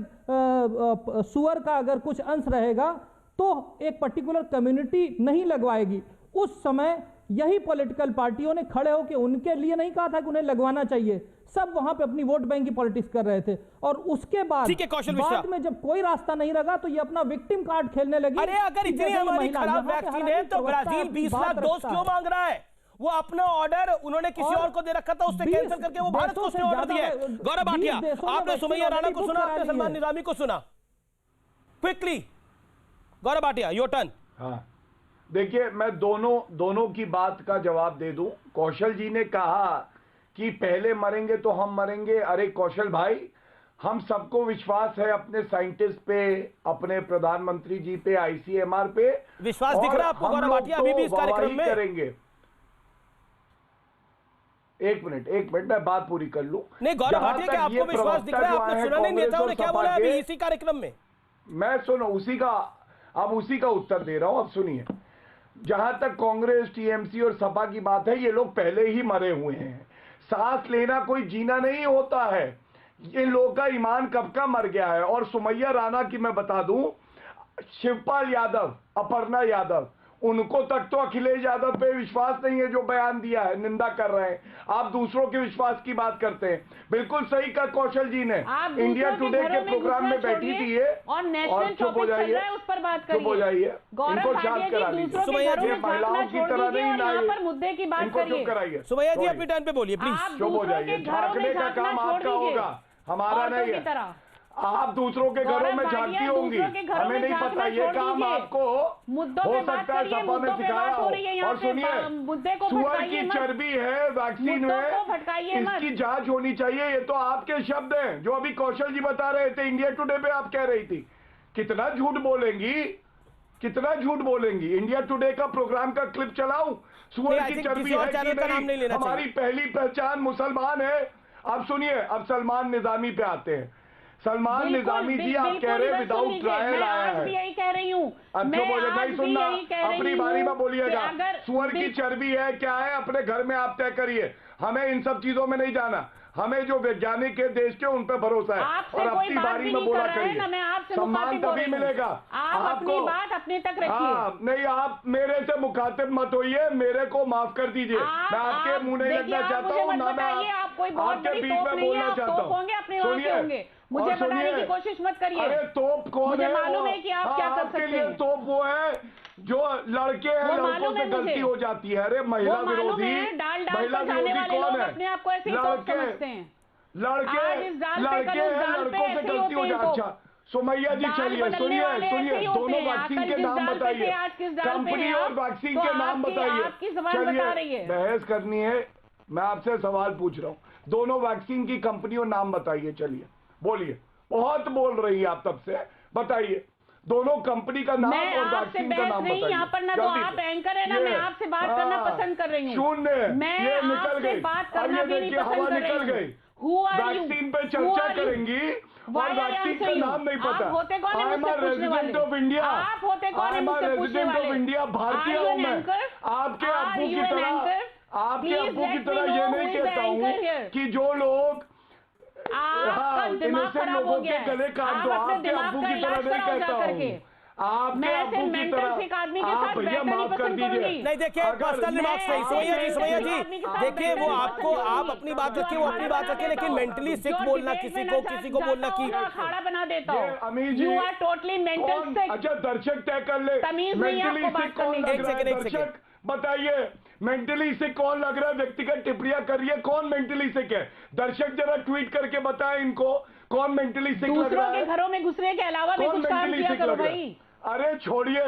I: सुअर का अगर कुछ अंश रहेगा तो एक पर्टिकुलर कम्युनिटी नहीं लगवाएगी। उस समय यही पॉलिटिकल पार्टियों ने खड़े होकर उनके लिए नहीं कहा था कि उन्हें लगवाना चाहिए, सब वहां पे अपनी वोट बैंक की पॉलिटिक्स कर रहे थे। और उसके बाद में जब कोई रास्ता नहीं लगा तो ये अपना विक्टिम कार्ड खेलने लगी।
A: अरे अगर इतनी हमारी खराब वैक्सीन है तो ब्राजील 20 लाख डोज क्यों मांग रहा है? वो अपना ऑर्डर उन्होंने किसी और को दे रखा था, उससे कैंसिल करके वो भारत को उसने ऑर्डर दिया है। गौरव भाटिया, आपने सुमैया राणा को सुना, आपने सलमान निजामी को सुना, quickly Gaurav Bhatia your turn.
K: हाँ देखिए, मैं दोनों की बात का जवाब दे दूं। कौशल जी ने कहा कि पहले मरेंगे तो हम मरेंगे। अरे कौशल भाई, हम सबको विश्वास है अपने साइंटिस्ट पे, अपने प्रधानमंत्री जी पे, आईसीएमआर पे।
A: विश्वास दिख रहा है आपको गौरव भाटिया अभी भी इस कार्यक्रम में?
K: करेंगे। एक मिनट मैं बात पूरी कर लूं।
A: नहीं गौरव भाटिया, क्या आपको विश्वास दिख रहा है? आपने सुना नहीं नेताओं ने क्या बोला अभी इसी कार्यक्रम में?
K: मैं सुनो उसी का उत्तर दे रहा हूं। अब सुनिए, जहां तक कांग्रेस, टीएमसी और सपा की बात है, ये लोग पहले ही मरे हुए हैं। सांस लेना कोई जीना नहीं होता है। इन लोगों का ईमान कब का मर गया है। और सुमैया राणा की मैं बता दूं, शिवपाल यादव, अपर्णा यादव, उनको तक तो अखिलेश यादव पे विश्वास नहीं है जो बयान दिया है, निंदा कर रहे हैं। आप दूसरों के विश्वास की बात करते हैं। बिल्कुल सही कहा कौशल जी ने। इंडिया टुडे के प्रोग्राम में बैठी थी ये, और चुप हो जाइए, चुप हो जाइए, इनको शांत करा लीजिए।
A: सुमैया जी,
K: महिलाओं की तरह नहीं लाइए,
L: मुद्दे की बात
K: इनको चुप कराइए।
A: सुमैया जी अपनी टर्न पे बोलिए प्लीज।
K: चुप हो जाइए। झांकने का काम आपका होगा, हमारा नहीं है। आप दूसरों के घरों में झांकती होंगी, हमें नहीं पता। ये काम आपको हो सकता है सपा में सिखाया हो। और सुनिए, सुअर की चर्बी है वैक्सीन में, इसकी जांच होनी चाहिए। ये तो आपके शब्द हैं जो अभी कौशल जी बता रहे थे, इंडिया टुडे पे आप कह रही थी। कितना झूठ बोलेंगी, कितना झूठ बोलेंगी। इंडिया टुडे का प्रोग्राम का क्लिप चलाऊं? सुअर की चर्बी है कि नहीं? हमारी पहली पहचान मुसलमान है। अब सुनिए, अब सलमान निजामी पे आते हैं। सलमान निजामी जी, आप कह रहे हैं विदाउट ट्रायल आया है।
L: यही कह रही हूँ,
K: नहीं सुनना, अपनी बारी में बोलिएगा। सुअर की चर्बी है क्या है, अपने घर में आप तय करिए। हमें इन सब चीजों में नहीं जाना। हमें जो वैज्ञानिक है देश के, उन पे भरोसा है। और अपनी बारी में बोला करिए। सम्मान तभी मिलेगा
L: आपको। बात अपने तक रखिए।
K: नहीं, आप मेरे से मुखातिब मत होइए, मेरे को माफ कर दीजिए। मैं आपके मुंह नहीं लगना चाहता हूँ, ना मैं आपके बीच में बोलना चाहता हूँ। सुनिए,
L: मुझे बताने की कोशिश मत करिए।
K: अरे तोप कौन है?
L: मुझे मालूम है कि आप क्या कर सकते हैं।
K: तोप वो है जो लड़के हैं, लड़कों से गलती हो जाती है। अरे महिला विरोधी, महिला विरोधी कौन है?
L: अपने आप को ऐसे ही समझते हैं।
K: लड़के हैं, लड़कों से गलती हो जाती है। अच्छा सुमैया जी, चलिए सुनिए, दोनों वैक्सीन के नाम बताइए, कंपनी और वैक्सीन के नाम बताइए। चलिए, बहस करनी है, मैं आपसे सवाल पूछ रहा हूँ। दोनों वैक्सीन की कंपनी और नाम बताइए। चलिए बोलिए, बहुत बोल रही है आप तब से, बताइए दोनों कंपनी का नाम और वैक्सीन का नाम बताइए।
L: यहाँ पर ना तो आप एंकर है ना मैं आपसे बात करना पसंद कर रही हूँ।
K: शून्य,
L: मैं
K: ये निकल गई।
L: बात करना भी नहीं पसंद कर रही हूँ।
K: वैक्सीन पे चर्चा करेंगी और वैक्सीन का नाम नहीं पता।
L: आप होते कौन है मुझसे पूछने वाले?
K: ऑफ इंडिया,
L: आप होते कौन है मुझसे पूछने वाले?
K: ऑफ इंडिया, भारतीय हूँ मैं। आपके अब्बू की तरह ये नहीं कहता हूँ कि जो लोग
L: दिमाग खराब हो गया है।
K: गले काट दो। आपके अब्बू की तरह नहीं कहता हूँ। आपके अब्बू की तरह आप भैया माफ कर दीजिए।
A: नहीं देखिए, पर्सनल रिमार्क्स नहीं। सुमैया जी देखिए, वो आपको, आप अपनी बात रखिए, वो अपनी बात रखिए, लेकिन मेंटली सिक बोलना किसी को बोलना की
L: अखाड़ा बना देता हूँ।
K: अमीर जी,
L: यू आर टोटली मेंटल सिक।
K: अच्छा दर्शक तय कर ले, मेंटली सिक कौन लग रहा है? दर्शक बताइए, मेंटली सिक कौन लग रहा है? व्यक्तिगत टिप्पणियां करिए, कौन मेंटली सिक है? दर्शक जरा ट्वीट करके बताएं इनको, कौन मेंटली सिक लग रहा है?
L: दूसरों के घरों में घुसने के अलावा भी कुछ काम किया करो भाई।
K: अरे छोड़िए,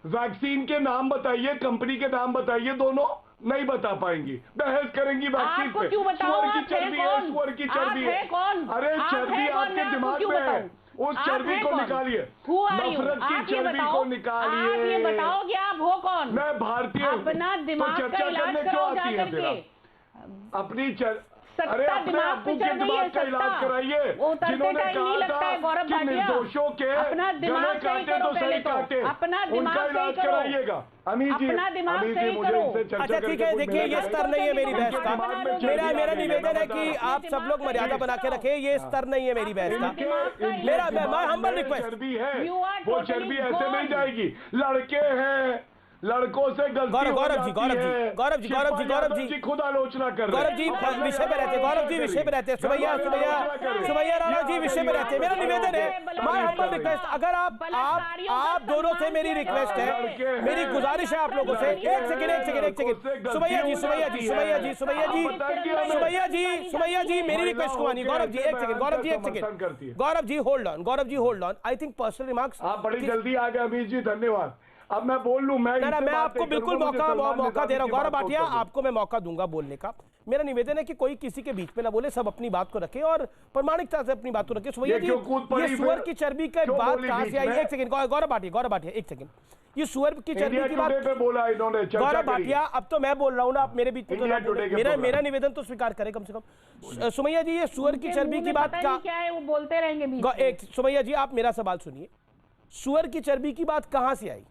K: वैक्सीन के नाम बताइए, कंपनी के नाम बताइए। दोनों नहीं बता पाएंगी, बहस करेंगी वैक्सीन पे।
L: क्यों बताओ?
K: सुअर की चर्बी है, सुअर की चर्बी है।
L: कौन?
K: अरे चर्बी आपके दिमाग में है। उस
L: आप
K: चर्बी
L: हैं
K: को
L: कौन?
K: निकालिए,
L: Who are you?
K: नफरत की
L: आप ये
K: चर्बी
L: बताओ,
K: को निकालिए।
L: आप ये बताओ कि आप हो कौन?
K: मैं भारतीय हूँ।
L: अपना दिमाग
K: तो
L: का
K: चर्चा
L: इलाज
K: करने क्यों
L: कराओ
K: आती है
L: जाकर
K: फिर
L: के।
K: आप? अपनी
L: सत्ता
K: अरे अपने
L: दिमाग
K: अब्बू
L: पे
K: के
L: चढ़ रही है,
K: दिमाग का इलाज
L: सत्ता।
K: कराइए,
L: वो उतरते
K: जिन्होंने
L: टाइम नहीं
K: कहा
L: लगता है,
K: था
L: गौरव
K: कि
L: भाटिया।
K: निर्दोषों के
L: अपना दिमाग
K: गले
L: सही
K: काटे
L: करो
K: तो
L: पहले
K: सही
L: तो।
K: काटे,
L: अपना दिमाग
K: उनका
L: सही
K: इलाज
L: करो।
K: कराइएगा। अमीर जी,
L: अपना दिमाग
K: अमीर जी,
L: सही
K: मुझे
L: करो।
K: इनसे चर्चा
A: अच्छा ठीक है,
K: करके
A: देखिए ये स्तर नहीं है मेरी बहस का। मेरा निवेदन है कि आप सब लोग मर्यादा बना के रखें, ये स्तर नहीं है मेरी बहस का। मेरा मैं हम्बल रिक्वेस्ट,
K: चर्बी है, वो चर्बी ऐसे नहीं जाएगी। लड़के हैं, लड़कों से गलती हो जाती है।
A: गौरव जी
K: खुद आलोचना कर रहे हैं।
A: गौरव जी विषय पे रहते, गौरव जी विषय पे रहते, सुमैया राणा जी विषय पे रहते। मेरा निवेदन है, माय हम्बल रिक्वेस्ट, अगर आप दोनों से मेरी रिक्वेस्ट है, मेरी गुजारिश है आप लोगों से, एक सेकंड सुमैया जी मेरी रिक्वेस्ट को मानिए। गौरव जी एक second, Gaurav ji hold on. I think personal remarks
K: आप बड़ी जल्दी आ गए अमीर जी, धन्यवाद। अब मैं बोल लूं, मैं
A: आपको बिल्कुल मौका दे रहा हूं। गौरव भाटिया, आपको मैं मौका दूंगा बोलने का। मेरा निवेदन है कि कोई किसी के बीच में ना बोले, सब अपनी बात को रखे और प्रामाणिकता से अपनी बात को रखे। सुमैया जी, ये सुअर की चर्बी के बात कहां से आई? एक सेकंड गौरव भाटिया एक सेकंड, ये सुअर की चर्बी की बात
K: पे बोला इन्होंने,
A: गौरव भाटिया अब तो मैं बोल रहा हूं ना, आप मेरे बीच में मेरा निवेदन तो स्वीकार करें कम से कम। सुमैया जी, ये सुअर की चर्बी की बात
L: क्या है, वो बोलते रहेंगे।
A: सुमैया जी, आप मेरा सवाल सुनिए, सुअर की चर्बी की बात कहां से आई?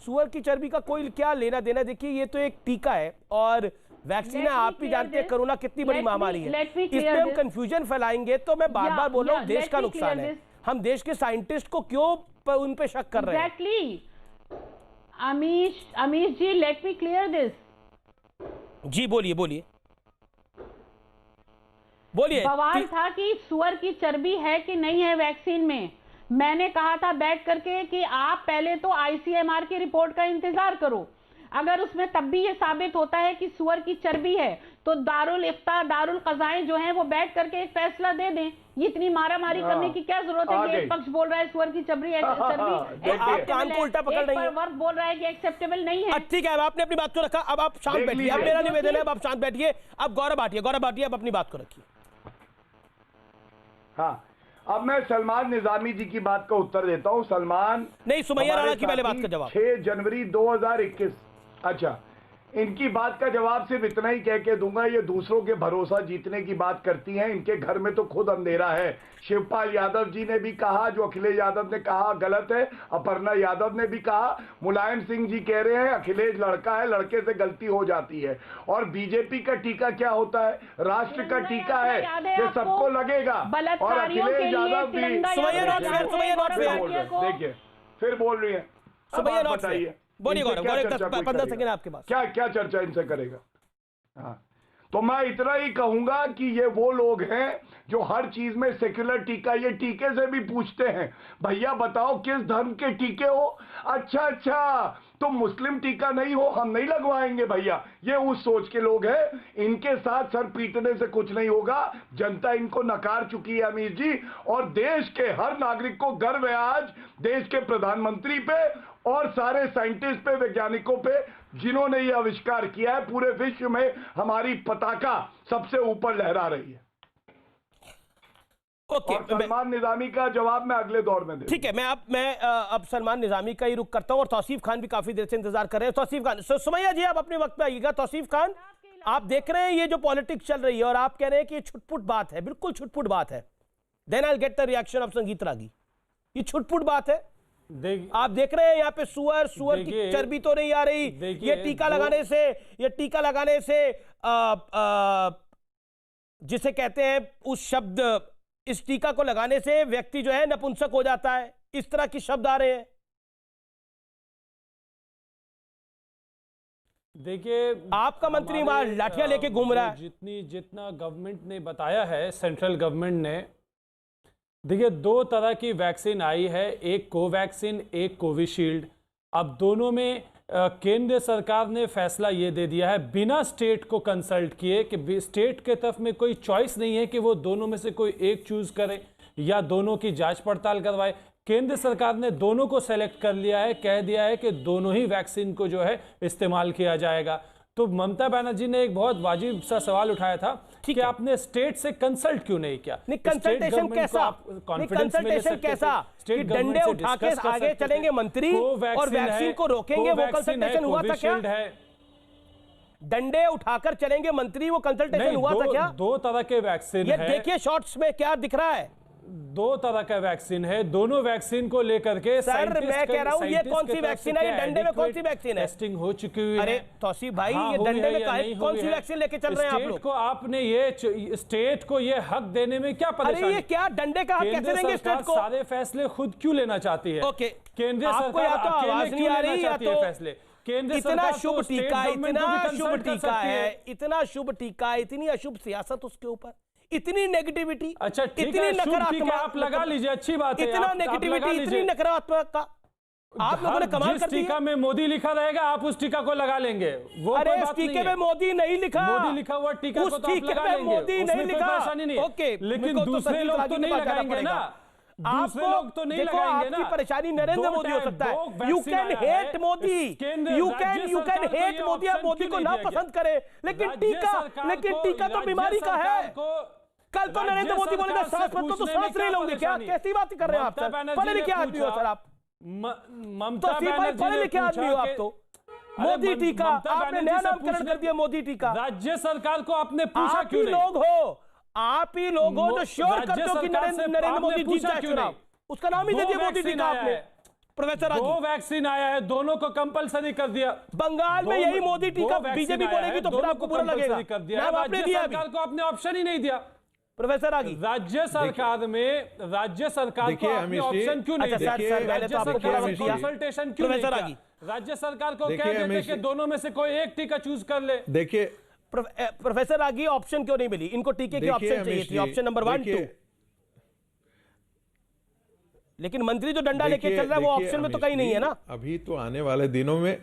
A: सुअर की चर्बी का कोई क्या लेना देना? देखिए, ये तो एक टीका है और वैक्सीन है, आप भी जानते हैं कोरोना कितनी बड़ी महामारी है। इसमें हम कंफ्यूजन फैलाएंगे तो मैं बार बार बोल रहा हूँ, देश का नुकसान है। हम देश के साइंटिस्ट को क्यों उन पे शक कर रहे हैं?
L: Exactly Amish ji, let me clear this.
A: जी बोलिए।
L: सवाल था कि सुअर की चर्बी है कि नहीं है वैक्सीन में। मैंने कहा था बैठ करके कि आप पहले तो आईसीएमआर की रिपोर्ट का इंतजार करो। अगर उसमें तब भी ये साबित होता है कि सुअर की चर्बी है तो दारुल इफ्ता, दारुल कज़ाएं जो हैं वो बैठ करके एक फैसला दे दें। ये इतनी मारामारी करने की क्या जरूरत है कि एक पक्ष बोल रहा है सुअर की चर्बी
A: आप कान को उल्टा पकड़ रही हैं।
L: वर्ग बोल रहा है कि एक्सेप्टेबल नहीं है।
A: ठीक है, अब आपने अपनी बात को रखा, अब आप शांत बैठिए। अब मेरा निवेदन है, अब आप शांत बैठिए। अब गौरव भाटिया अब अपनी बात को रखिए।
K: हाँ, अब मैं सलमान निजामी जी की बात का उत्तर देता हूं। सलमान
A: नहीं, सुमैया राणा की पहले बात का जवाब।
K: 6 जनवरी 2021, अच्छा, इनकी बात का जवाब सिर्फ इतना ही कह के दूंगा, ये दूसरों के भरोसा जीतने की बात करती हैं, इनके घर में तो खुद अंधेरा है। शिवपाल यादव जी ने भी कहा, जो अखिलेश यादव ने कहा गलत है। अपर्णा यादव ने भी कहा। मुलायम सिंह जी कह रहे हैं अखिलेश लड़का है, लड़के से गलती हो जाती है। और बीजेपी का टीका क्या होता है? राष्ट्र का टीका है, ये सबको लगेगा। और अखिलेश यादव भी, देखिए फिर बोल रही है। बताइए,
A: बोलिए गौरव, 15 सेकंड आपके पास।
K: क्या चर्चा इनसे करेगा? हाँ, तो मैं इतना ही कहूंगा कि ये वो लोग हैं जो हर चीज में सेक्युलर टीका, ये टीके से भी पूछते हैं, भैया बताओ किस धर्म के टीके हो? अच्छा, तो मुस्लिम टीका नहीं हो, हम नहीं लगवाएंगे भैया। ये उस सोच के लोग हैं। इनके साथ सर पीटने से कुछ नहीं होगा। जनता इनको नकार चुकी है अमीर जी, और देश के हर नागरिक को गर्व है आज देश के प्रधानमंत्री पे और सारे साइंटिस्ट पे, वैज्ञानिकों पे, जिन्होंने ये आविष्कार किया है। पूरे विश्व में हमारी पताका सबसे ऊपर लहरा रही है।
A: ओके,
K: सलमान निजामी का जवाब मैं अगले दौर में
A: ठीक है। मैं अब सलमान निजामी का ही रुख करता हूं और तौसीफ खान भी काफी देर से इंतजार कर रहे हैं। तौसीफ खान, सुमैया जी आप अपने वक्त पे आइएगा। तौसीफ खान, आप देख रहे हैं ये जो पॉलिटिक्स चल रही है और आप कह रहे हैं कि ये छुटपुट बात है, बिल्कुल छुटपुट बात है। Then I will get the reaction of Sangeet Ragi. ये छुटपुट बात है। आप देख रहे हैं यहाँ पे सुअर की चर्बी तो नहीं आ रही। ये टीका लगाने से जिसे कहते हैं उस शब्द, इस टीका को लगाने से व्यक्ति जो है नपुंसक हो जाता है, इस तरह के शब्द आ रहे हैं।
J: देखिए,
A: आपका मंत्री वहां लाठियां लेके घूम रहा है।
J: जितना गवर्नमेंट ने बताया है, सेंट्रल गवर्नमेंट ने, देखिए 2 तरह की वैक्सीन आई है, एक कोवैक्सीन, एक कोविशील्ड। अब दोनों में केंद्र सरकार ने फैसला ये दे दिया है बिना स्टेट को कंसल्ट किए कि स्टेट के तरफ में कोई चॉइस नहीं है कि वो दोनों में से कोई एक चूज करे या दोनों की जांच पड़ताल करवाए। केंद्र सरकार ने दोनों को सेलेक्ट कर लिया है, कह दिया है कि दोनों ही वैक्सीन को जो है इस्तेमाल किया जाएगा। तो ममता बनर्जी ने एक बहुत वाजिब सा सवाल उठाया था कि आपने स्टेट से कंसल्ट क्यों नहीं किया?
A: कंसल्टेशन कैसा? कंसल्टेशन कैसा कि डंडे उठा के आगे चलेंगे मंत्री और वैक्सीन को रोकेंगे? वो कंसल्टेशन हुआ था क्या? डंडे उठाकर चलेंगे मंत्री, वो कंसल्टेशन हुआ था क्या?
J: दो तरह के वैक्सीन
A: ये देखिए शॉर्ट्स में क्या दिख रहा है,
J: दो तरह का वैक्सीन है, दोनों वैक्सीन को लेकर के
A: सर मैं कह रहा हूं ये कौन सी वैक्सीन है? ये डंडे में कौन सी वैक्सीन है?
J: टेस्टिंग हो चुकी हुई है।
A: अरे तौसीफ भाई, ये डंडे में कौन सी वैक्सीन लेके चल रहे हैं आप लोग?
J: को आपने ये स्टेट को ये हक देने में क्या परेशानी?
A: अरे ये क्या डंडे का हक कैसे देंगे स्टेट को?
J: सारे फैसले खुद क्यों लेना चाहती है?
A: ओके,
J: केंद्र
A: सरकार या तो आवाज नहीं आ रही या तो
J: फैसले।
A: इतना शुभ टीका, इतना शुभ टीका है, इतना शुभ टीका, इतनी अशुभ सियासत उसके ऊपर, इतनी नेगेटिविटी,
J: अच्छा इतनी नकारात्मक आप लगा लीजिए, अच्छी बात है,
A: इतना नेगेटिविटी, इतनी नकारात्मक का आप लोगों ने कमाल कर दिया।
J: टीका में मोदी लिखा रहेगा, आप उस टीका को लगा लेंगे। वो
A: अरे इस टीके में मोदी नहीं लिखा,
J: मोदी लिखा हुआ टीका को तो आप लगा लेंगे,
A: मोदी नहीं लिखा,
J: परेशानी नहीं।
A: ओके,
J: लेकिन दूसरे लोग तो नहीं लगाएंगे ना, दूसरे लोग तो नहीं लगाएंगे ना।
A: आपकी परेशानी नरेंद्र मोदी हो सकता है, you can hate Modi, you can hate Modi, आप मोदी को ना पसंद करें, लेकिन टीका तो बीमारी का है। कल तो नरेंद्र मोदी बोलेगा सांस मत तो सांस नहीं लोगे क्या? कैसी बात कर रहे हैं आप सर? पढ़े लिखे आदमी हो सर आप,
J: ममता बनर्जी
A: पढ़े लिखे आदमी हो आप तो। मोदी टीका, आपने नया नामकरण कर दिया मोदी टीका।
J: राज्य सरकार को आपने पूछा क्यों नहीं?
A: आप ही लोग हो जो श्योर करते हो कि नरेंद्र मोदी जीत जाए चुनाव, उसका नाम ही दे दिया मोदी टीका आपने। प्रोफेसर
J: दो वैक्सीन आया है, दोनों को कंपलसरी कर दिया।
A: बंगाल में यही मोदी टीका बीजेपी बोलेगी तो फिर आपको बुरा लगेगा।
J: राज्य सरकार को आपने ऑप्शन ही नहीं दिया।
A: प्रोफेसर आगी,
J: राज्य सरकार में राज्य सरकार को आपने ऑप्शन क्यों नहीं दिया? कंसल्टेशन क्यों नहीं किया? राज्य सरकार को कह देते कि दोनों में से कोई एक टीका चूज कर ले।
M: देखिए
A: प्रोफेसर आगी, ऑप्शन क्यों नहीं मिली इनको? टीके की ऑप्शन चाहिए थी, ऑप्शन नंबर 1 2। लेकिन मंत्री जो डंडा लेके चल रहा है वो ऑप्शन में तो कहीं नहीं है ना।
M: अभी तो आने वाले दिनों में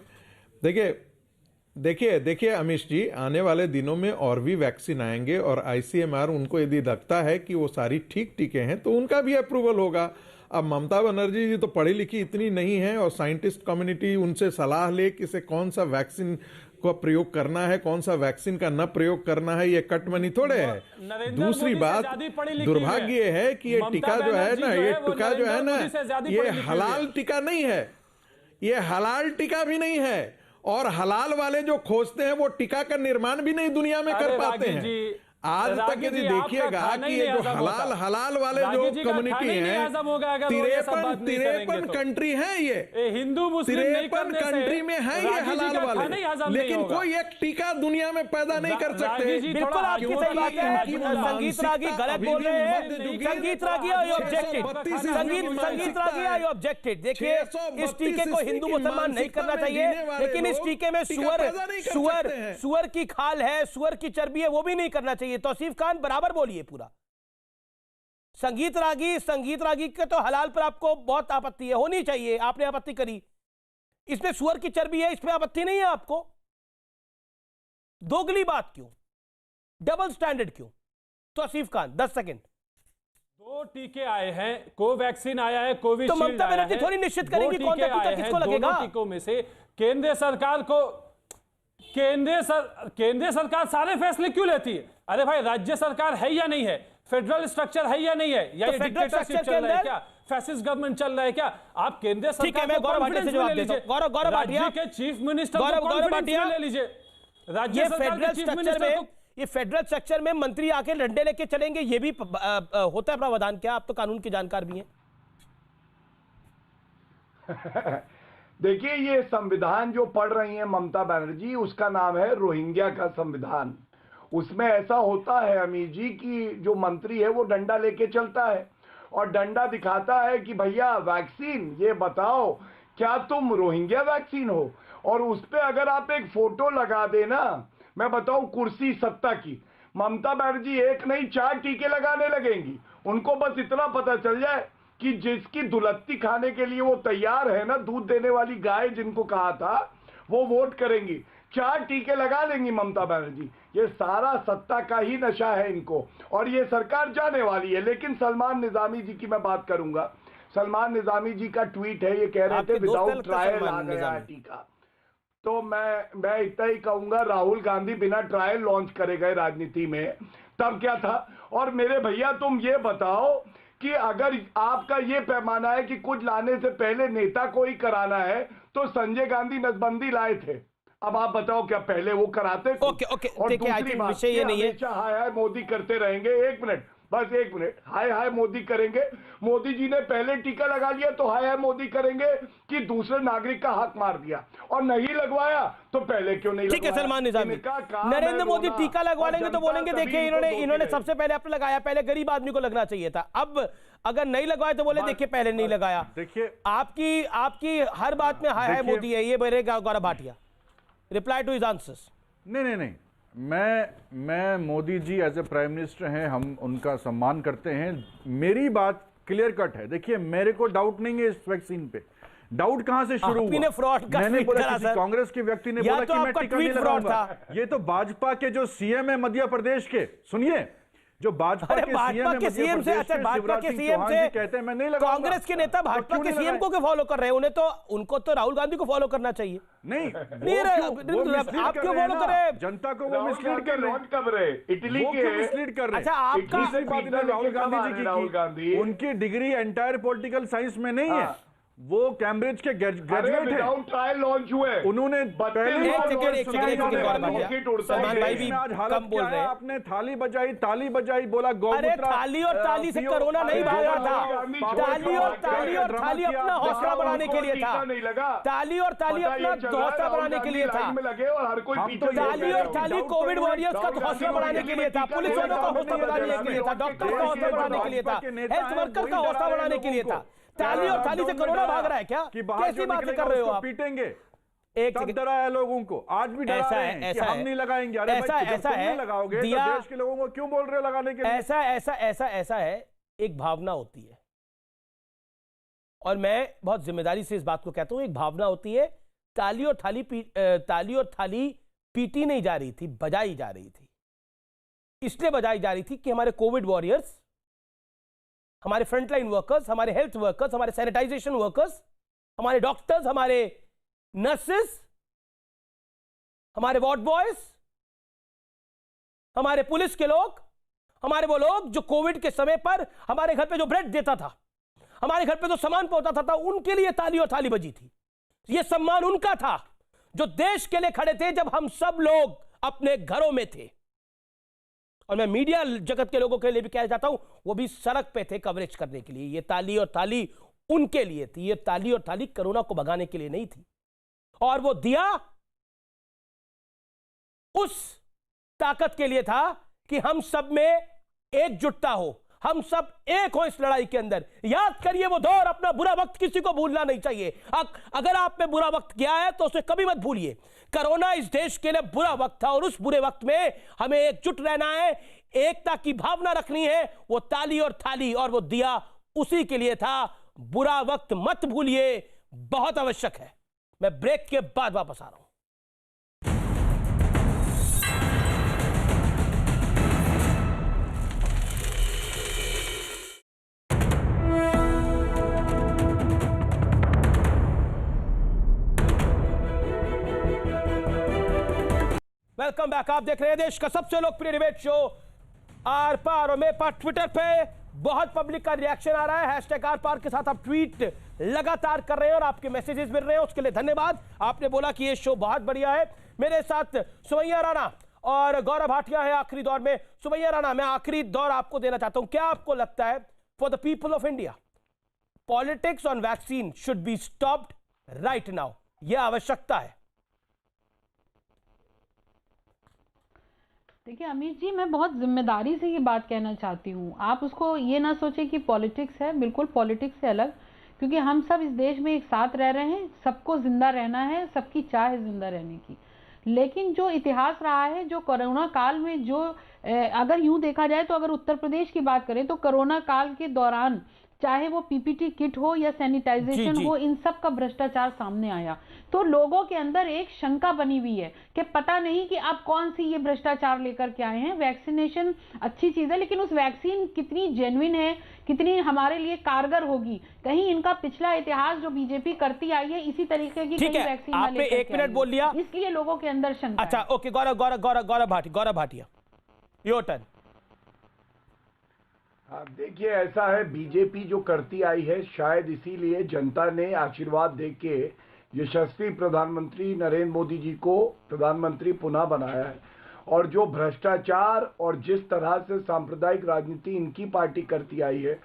M: देखिए अमीश जी, आने वाले दिनों में और भी वैक्सीन आएंगे और आईसीएमआर उनको यदि लगता है कि वो सारी ठीक टीके हैं तो उनका भी अप्रूवल होगा। अब ममता बनर्जी जी तो पढ़ी लिखी इतनी नहीं है और साइंटिस्ट कम्युनिटी उनसे सलाह ले कि इसे कौन सा वैक्सीन को प्रयोग करना है, कौन सा वैक्सीन का न प्रयोग करना है, ये कटमनी थोड़े है। दूसरी बात, दुर्भाग्य है कि ये टीका जो है ना, ये टीका जो है ना, ये हलाल टीका नहीं है, ये हलाल टीका भी नहीं है। और हलाल वाले जो खोजते हैं वो टीका का निर्माण भी नहीं दुनिया में कर पाते हैं। आज तक यदि देखिएगा कि ये जो हलाल वाले जो कम्युनिटी है, 53 कंट्री है, ये
J: हिंदू मुस्लिम
M: 53 कंट्री में है ये हलाल वाले, लेकिन कोई एक टीका दुनिया में पैदा नहीं कर सकते।
A: बिल्कुल आपकी सही बात है। संगीत रागी गलत बोल रहे हैं। संगीत रागी आई ऑब्जेक्टेड, संगीत रागी आई ऑब्जेक्टेड। देखिए इस टीके को हिंदू मुसलमान नहीं करना चाहिए, लेकिन इस टीके में सुअर की खाल है, सुअर की चर्बी है, वो भी नहीं करना चाहिए। तौसीफ खान बराबर बोलिए पूरा। संगीत रागी के तो हलाल पर आपको बहुत आपत्ति है, होनी चाहिए, आपने आपत्ति करी। इसमें सुअर की चर्बी है, इसमें आपत्ति नहीं है आपको। दोगली बात क्यों, डबल स्टैंडर्ड क्यों? तौसीफ खान 10 सेकंड।
J: दो टीके आए हैं, कोवैक्सीन आया है, कोविशील्ड
A: तो ममता बनर्जी थोड़ी निश्चित करेंगी कौन सा टीका किसको लगेगा।
J: टीकों में से केंद्र सरकार सारे फैसले क्यों लेती है? अरे भाई, राज्य सरकार है या नहीं है? फेडरल स्ट्रक्चर है या नहीं है? या ये डिक्टेटरशिप चल रहा है क्या? फैसिस्ट गवर्नमेंट चल रहा है क्या? आप केंद्र सरकार को कॉन्फिडेंस में ले लीजिए।
A: गौरव
J: राज्य के चीफ मिनिस्टर को कॉन्फिडेंस में ले लीजिए। राज्य सरकार के चीफ मिनिस्टर को,
A: ये फेडरल स्ट्रक्चर में मंत्री आके डंडे लेके चलेंगे, ये भी होता है प्रावधान क्या? आप तो कानून के जानकार भी हैं।
K: देखिए, ये संविधान जो पढ़ रही हैं ममता बनर्जी, उसका नाम है रोहिंग्या का संविधान। उसमें ऐसा होता है अमीर जी कि जो मंत्री है वो डंडा लेके चलता है और डंडा दिखाता है कि भैया वैक्सीन, ये बताओ क्या तुम रोहिंग्या वैक्सीन हो? और उस पर अगर आप एक फोटो लगा देना, मैं बताऊं कुर्सी सत्ता की, ममता बनर्जी एक नहीं 4 टीके लगाने लगेंगी। उनको बस इतना पता चल जाए कि जिसकी दुलत्ती खाने के लिए वो तैयार है ना, दूध देने वाली गाय जिनको कहा था, वो वोट करेंगी। 4 टीके लगा लेंगी ममता बनर्जी। ये सारा सत्ता का ही नशा है इनको, और ये सरकार जाने वाली है। लेकिन सलमान निजामी जी की मैं बात करूंगा। सलमान निजामी जी का ट्वीट है, ये कह रहे थे विदाउट ट्रायल आ गया है टीका। तो मैं इतना ही कहूंगा, राहुल गांधी बिना ट्रायल लॉन्च करे गए राजनीति में, तब क्या था। और मेरे भैया तुम ये बताओ कि अगर आपका ये पैमाना है कि कुछ लाने से पहले नेता को ही कराना है, तो संजय गांधी नसबंदी लाए थे, अब आप बताओ क्या पहले वो कराते?
A: ओके
K: और दूसरी बात,
A: विषय ये नहीं है,
K: हमेशा हाय हाय मोदी करते रहेंगे। एक मिनट, बस एक मिनट, हाय हाय मोदी करेंगे। मोदी जी ने पहले टीका लगा लिया तो हाय हाय मोदी करेंगे कि दूसरे नागरिक का हक मार दिया, और नहीं लगवाया तो पहले क्यों नहीं?
A: ठीक है सलमान निजामी, नरेंद्र मोदी टीका लगवा लेंगे तो बोलेंगे देखिए इन्होंने सबसे पहले आपने लगाया, पहले गरीब आदमी को लगना चाहिए था। अब अगर नहीं लगवाए तो बोले देखिए पहले नहीं लगाया।
N: देखिए
A: आपकी हर बात में हाय हाय मोदी है, ये बोले Gaurav Bhatia. Reply to his answers.
N: नहीं, मैं Modi ji as a prime minister हैं, हम उनका सम्मान करते हैं। मेरी बात क्लियर कट है। देखिए मेरे को डाउट नहीं है इस वैक्सीन पे। डाउट कहां से शुरू हुआ?
A: फ्रॉड का
N: मैंने बोला किसी
A: सर,
N: कांग्रेस के व्यक्ति ने बोला
A: तो
N: कि मैं टीका नहीं लगाऊंगा। ये तो भाजपा के जो सीएम है मध्य प्रदेश के, सुनिए, जो भाजपा के सीएम
A: से, अच्छा भाजपा के सीएम से
N: कहते हैं मैं नहीं लगाऊंगा।
A: कांग्रेस के नेता भाजपा के सीएम को क्यों फॉलो कर रहे हैं? उनको तो राहुल गांधी को फॉलो करना चाहिए।
N: नहीं
A: आप क्यों फॉलो कर रहे हैं?
N: जनता को वो मिसलीड कर रहे हैं।
K: कब रहे इटली के
N: मिसलीड कर रहे हैं।
A: अच्छा आपका
N: दूसरी बात राहुल गांधी जी की, उनकी डिग्री एंटायर पॉलिटिकल साइंस में नहीं है, वो कैम्ब्रिज के ग्रेजुएट हैं।
K: विदाउट ट्रायल लॉन्च हुए,
N: उन्होंने
A: सलमान भाई भी कम बोल रहे हैं।
N: आपने थाली बजाई बोला
A: अरे थाली और ताली से कोरोना नहीं भागा था। ताली और थाली अपना हौसला बढ़ाने के लिए था। ताली और ताली अपना हौसला बढ़ाने के लिए था। ताली और थाली कोविड वॉरियर्स का हौसला बढ़ाने के लिए था, पुलिस वालों का हौसला बढ़ाने के लिए था, डॉक्टर का हौसला बढ़ाने के लिए था, हेल्थ वर्कर का हौसला बढ़ाने के लिए था। ताली और थाली से कोरोना भाग रहा है क्या? कैसी बातें कर रहे हो आप?
N: पीटेंगे
A: एक
N: डराया लोगों को, आज भी डरा रहे हैं कि हम नहीं लगाएंगे। अरे
A: ऐसा है,
N: लगाओगे तो देश के लोगों को क्यों बोल रहे हो लगाने के लिए?
A: ऐसा है, एक भावना होती है, और मैं बहुत जिम्मेदारी से इस बात को कहता हूं, एक भावना होती है। ताली और थाली पीटी नहीं जा रही थी, बजाई जा रही थी। इसलिए बजाई जा रही थी कि हमारे कोविड वॉरियर्स, हमारे फ्रंटलाइन वर्कर्स, हमारे हेल्थ वर्कर्स, हमारे सैनिटाइजेशन वर्कर्स, हमारे डॉक्टर्स, हमारे नर्सेस, हमारे वार्ड बॉयज, हमारे पुलिस के लोग, हमारे वो लोग जो कोविड के समय पर हमारे घर पे जो ब्रेड देता था, हमारे घर पे जो सामान पहुंचाता था, उनके लिए ताली और थाली बजी थी। यह सम्मान उनका था जो देश के लिए खड़े थे जब हम सब लोग अपने घरों में थे। और मैं मीडिया जगत के लोगों के लिए भी कहना चाहता हूं, वो भी सड़क पे थे कवरेज करने के लिए। ये ताली और थाली उनके लिए थी, ये ताली और थाली कोरोना को भगाने के लिए नहीं थी। और वो दिया उस ताकत के लिए था कि हम सब में एकजुटता हो, हम सब एक हो इस लड़ाई के अंदर। याद करिए वो दौर, अपना बुरा वक्त किसी को भूलना नहीं चाहिए। अगर आप में बुरा वक्त गया है तो उसे कभी मत भूलिए। कोरोना इस देश के लिए बुरा वक्त था, और उस बुरे वक्त में हमें एकजुट रहना है, एकता की भावना रखनी है। वो ताली और थाली और वो दिया उसी के लिए था। बुरा वक्त मत भूलिए, बहुत आवश्यक है। मैं ब्रेक के बाद वापस आ रहा हूं। Welcome back. आप देख रहे हैं देश का सबसे लोकप्रिय डिबेट शो आर पार, और मेरे पास ट्विटर पे बहुत पब्लिक का रिएक्शन आ रहा है। हैशटैग आर पार के साथ आप ट्वीट लगातार कर रहे हैं और आपके मैसेजेस मिल रहे हैं, उसके लिए धन्यवाद। आपने बोला कि ये शो बहुत बढ़िया है। मेरे साथ सुमैया राणा और गौरव भाटिया है आखिरी दौर में। सुमैया राणा, मैं आखिरी दौर आपको देना चाहता हूं। क्या आपको लगता है for the people of India politics on vaccine should be stopped right now? यह आवश्यकता है?
L: देखिए अमित जी, मैं बहुत जिम्मेदारी से ये बात कहना चाहती हूँ। आप उसको ये ना सोचें कि पॉलिटिक्स है, बिल्कुल पॉलिटिक्स से अलग, क्योंकि हम सब इस देश में एक साथ रह रहे हैं, सबको जिंदा रहना है, सबकी चाह है जिंदा रहने की। लेकिन जो इतिहास रहा है, जो कोरोना काल में जो अगर यूं देखा जाए तो अगर उत्तर प्रदेश की बात करें तो कोरोना काल के दौरान चाहे वो पीपीटी किट हो या सैनिटाइजेशन
A: जी।
L: हो, इन सब का भ्रष्टाचार सामने आया। तो लोगों के अंदर एक शंका बनी हुई है कि पता नहीं कि आप कौन सी ये भ्रष्टाचार लेकर के आए हैं। वैक्सीनेशन अच्छी चीज है, लेकिन उस वैक्सीन कितनी जेन्युइन है, कितनी हमारे लिए कारगर होगी, कहीं इनका पिछला इतिहास जो बीजेपी करती आई है इसी तरीके की
A: ठीक
L: कहीं
A: है,
L: वैक्सीन ना
A: आपने
L: लेकर
A: 1
L: के
A: मिनट
L: आई
A: बोल
L: है।
A: लिया,
L: इसलिए लोगों के अंदर शंका
A: अच्छा
L: है।
A: Okay, Gaurav Bhatia your turn.
K: हाँ, देखिए ऐसा है, बीजेपी जो करती आई है, शायद इसीलिए जनता ने आशीर्वाद देके यशस्वी प्रधानमंत्री नरेंद्र मोदी जी को प्रधानमंत्री पुनः बनाया है। और जो भ्रष्टाचार और जिस तरह से सांप्रदायिक राजनीति इनकी पार्टी करती आई है,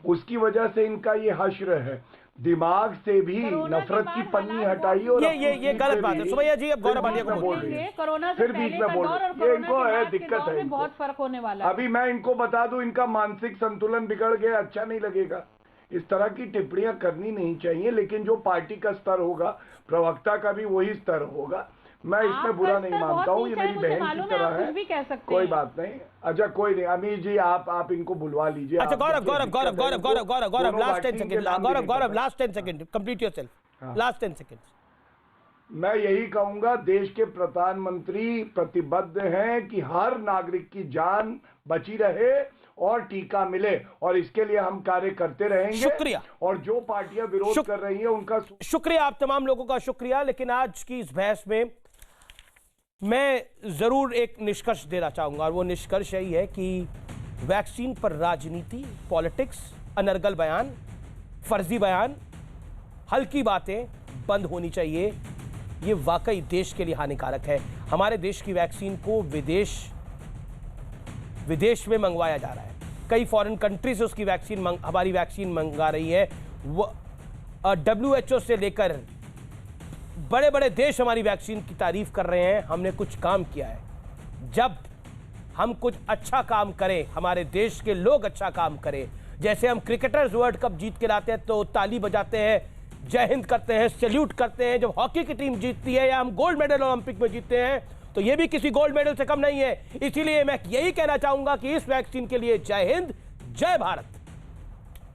K: उसकी वजह से इनका ये हश्र है। दिमाग से भी नफरत की पन्नी हटाई और
A: ये गलत बात है। सुमैया जी, अब गौरव भाटिया को बोल रही है।
L: कोरोना से
K: फिर बीच
L: पहले
K: में
L: का
K: बोल
L: दौर और
K: ये
L: कोरोना
K: इनको
L: के
K: है,
L: बाद के
K: दिक्कत
L: दौर
K: है
L: में
K: इनको।
L: बहुत फर्क होने वाला है।
K: अभी मैं इनको बता दूं, इनका मानसिक संतुलन बिगड़ गया, अच्छा नहीं लगेगा। इस तरह की टिप्पणियां करनी नहीं चाहिए, लेकिन जो पार्टी का स्तर होगा, प्रवक्ता का भी वही स्तर होगा। मैं इसमें बुरा नहीं मानता हूँ, ये मेरी बहन की तरह है, कोई बात नहीं। अच्छा कोई नहीं, अमीर जी आप इनको बुलवा लीजिए।
A: अच्छा
K: आप देखिए,
A: गौरव लास्ट 10
K: दोनों
A: सेकंड,
K: के नाम
A: Gaurav last 10 second, complete yourself, last 10 seconds.
K: मैं यही कहूंगा, देश के प्रधानमंत्री प्रतिबद्ध हैं कि हर नागरिक की जान बची रहे और टीका मिले, और इसके लिए हम कार्य करते रहेंगे।
A: शुक्रिया।
K: और जो पार्टियां विरोध कर रही हैं उनका
A: शुक्रिया, आप तमाम लोगों का शुक्रिया। लेकिन आज की इस बहस में मैं जरूर एक निष्कर्ष देना चाहूंगा, और वो निष्कर्ष यही है कि वैक्सीन पर राजनीति, पॉलिटिक्स, अनर्गल बयान, फर्जी बयान, हल्की बातें बंद होनी चाहिए। ये वाकई देश के लिए हानिकारक है। हमारे देश की वैक्सीन को विदेश में मंगवाया जा रहा है, कई फॉरेन कंट्री से उसकी वैक्सीन हमारी वैक्सीन मंगा रही है। WHO से लेकर बड़े बड़े देश हमारी वैक्सीन की तारीफ कर रहे हैं। हमने कुछ काम किया है। जब हम कुछ अच्छा काम करें, हमारे देश के लोग अच्छा काम करें, जैसे हम क्रिकेटर्स वर्ल्ड कप जीत के लाते हैं तो ताली बजाते हैं, जय हिंद करते हैं, सैल्यूट करते हैं। जब हॉकी की टीम जीतती है या हम गोल्ड मेडल ओलंपिक में जीतते हैं तो ये भी किसी गोल्ड मेडल से कम नहीं है। इसीलिए मैं यही कहना चाहूंगा कि इस वैक्सीन के लिए जय हिंद, जय भारत।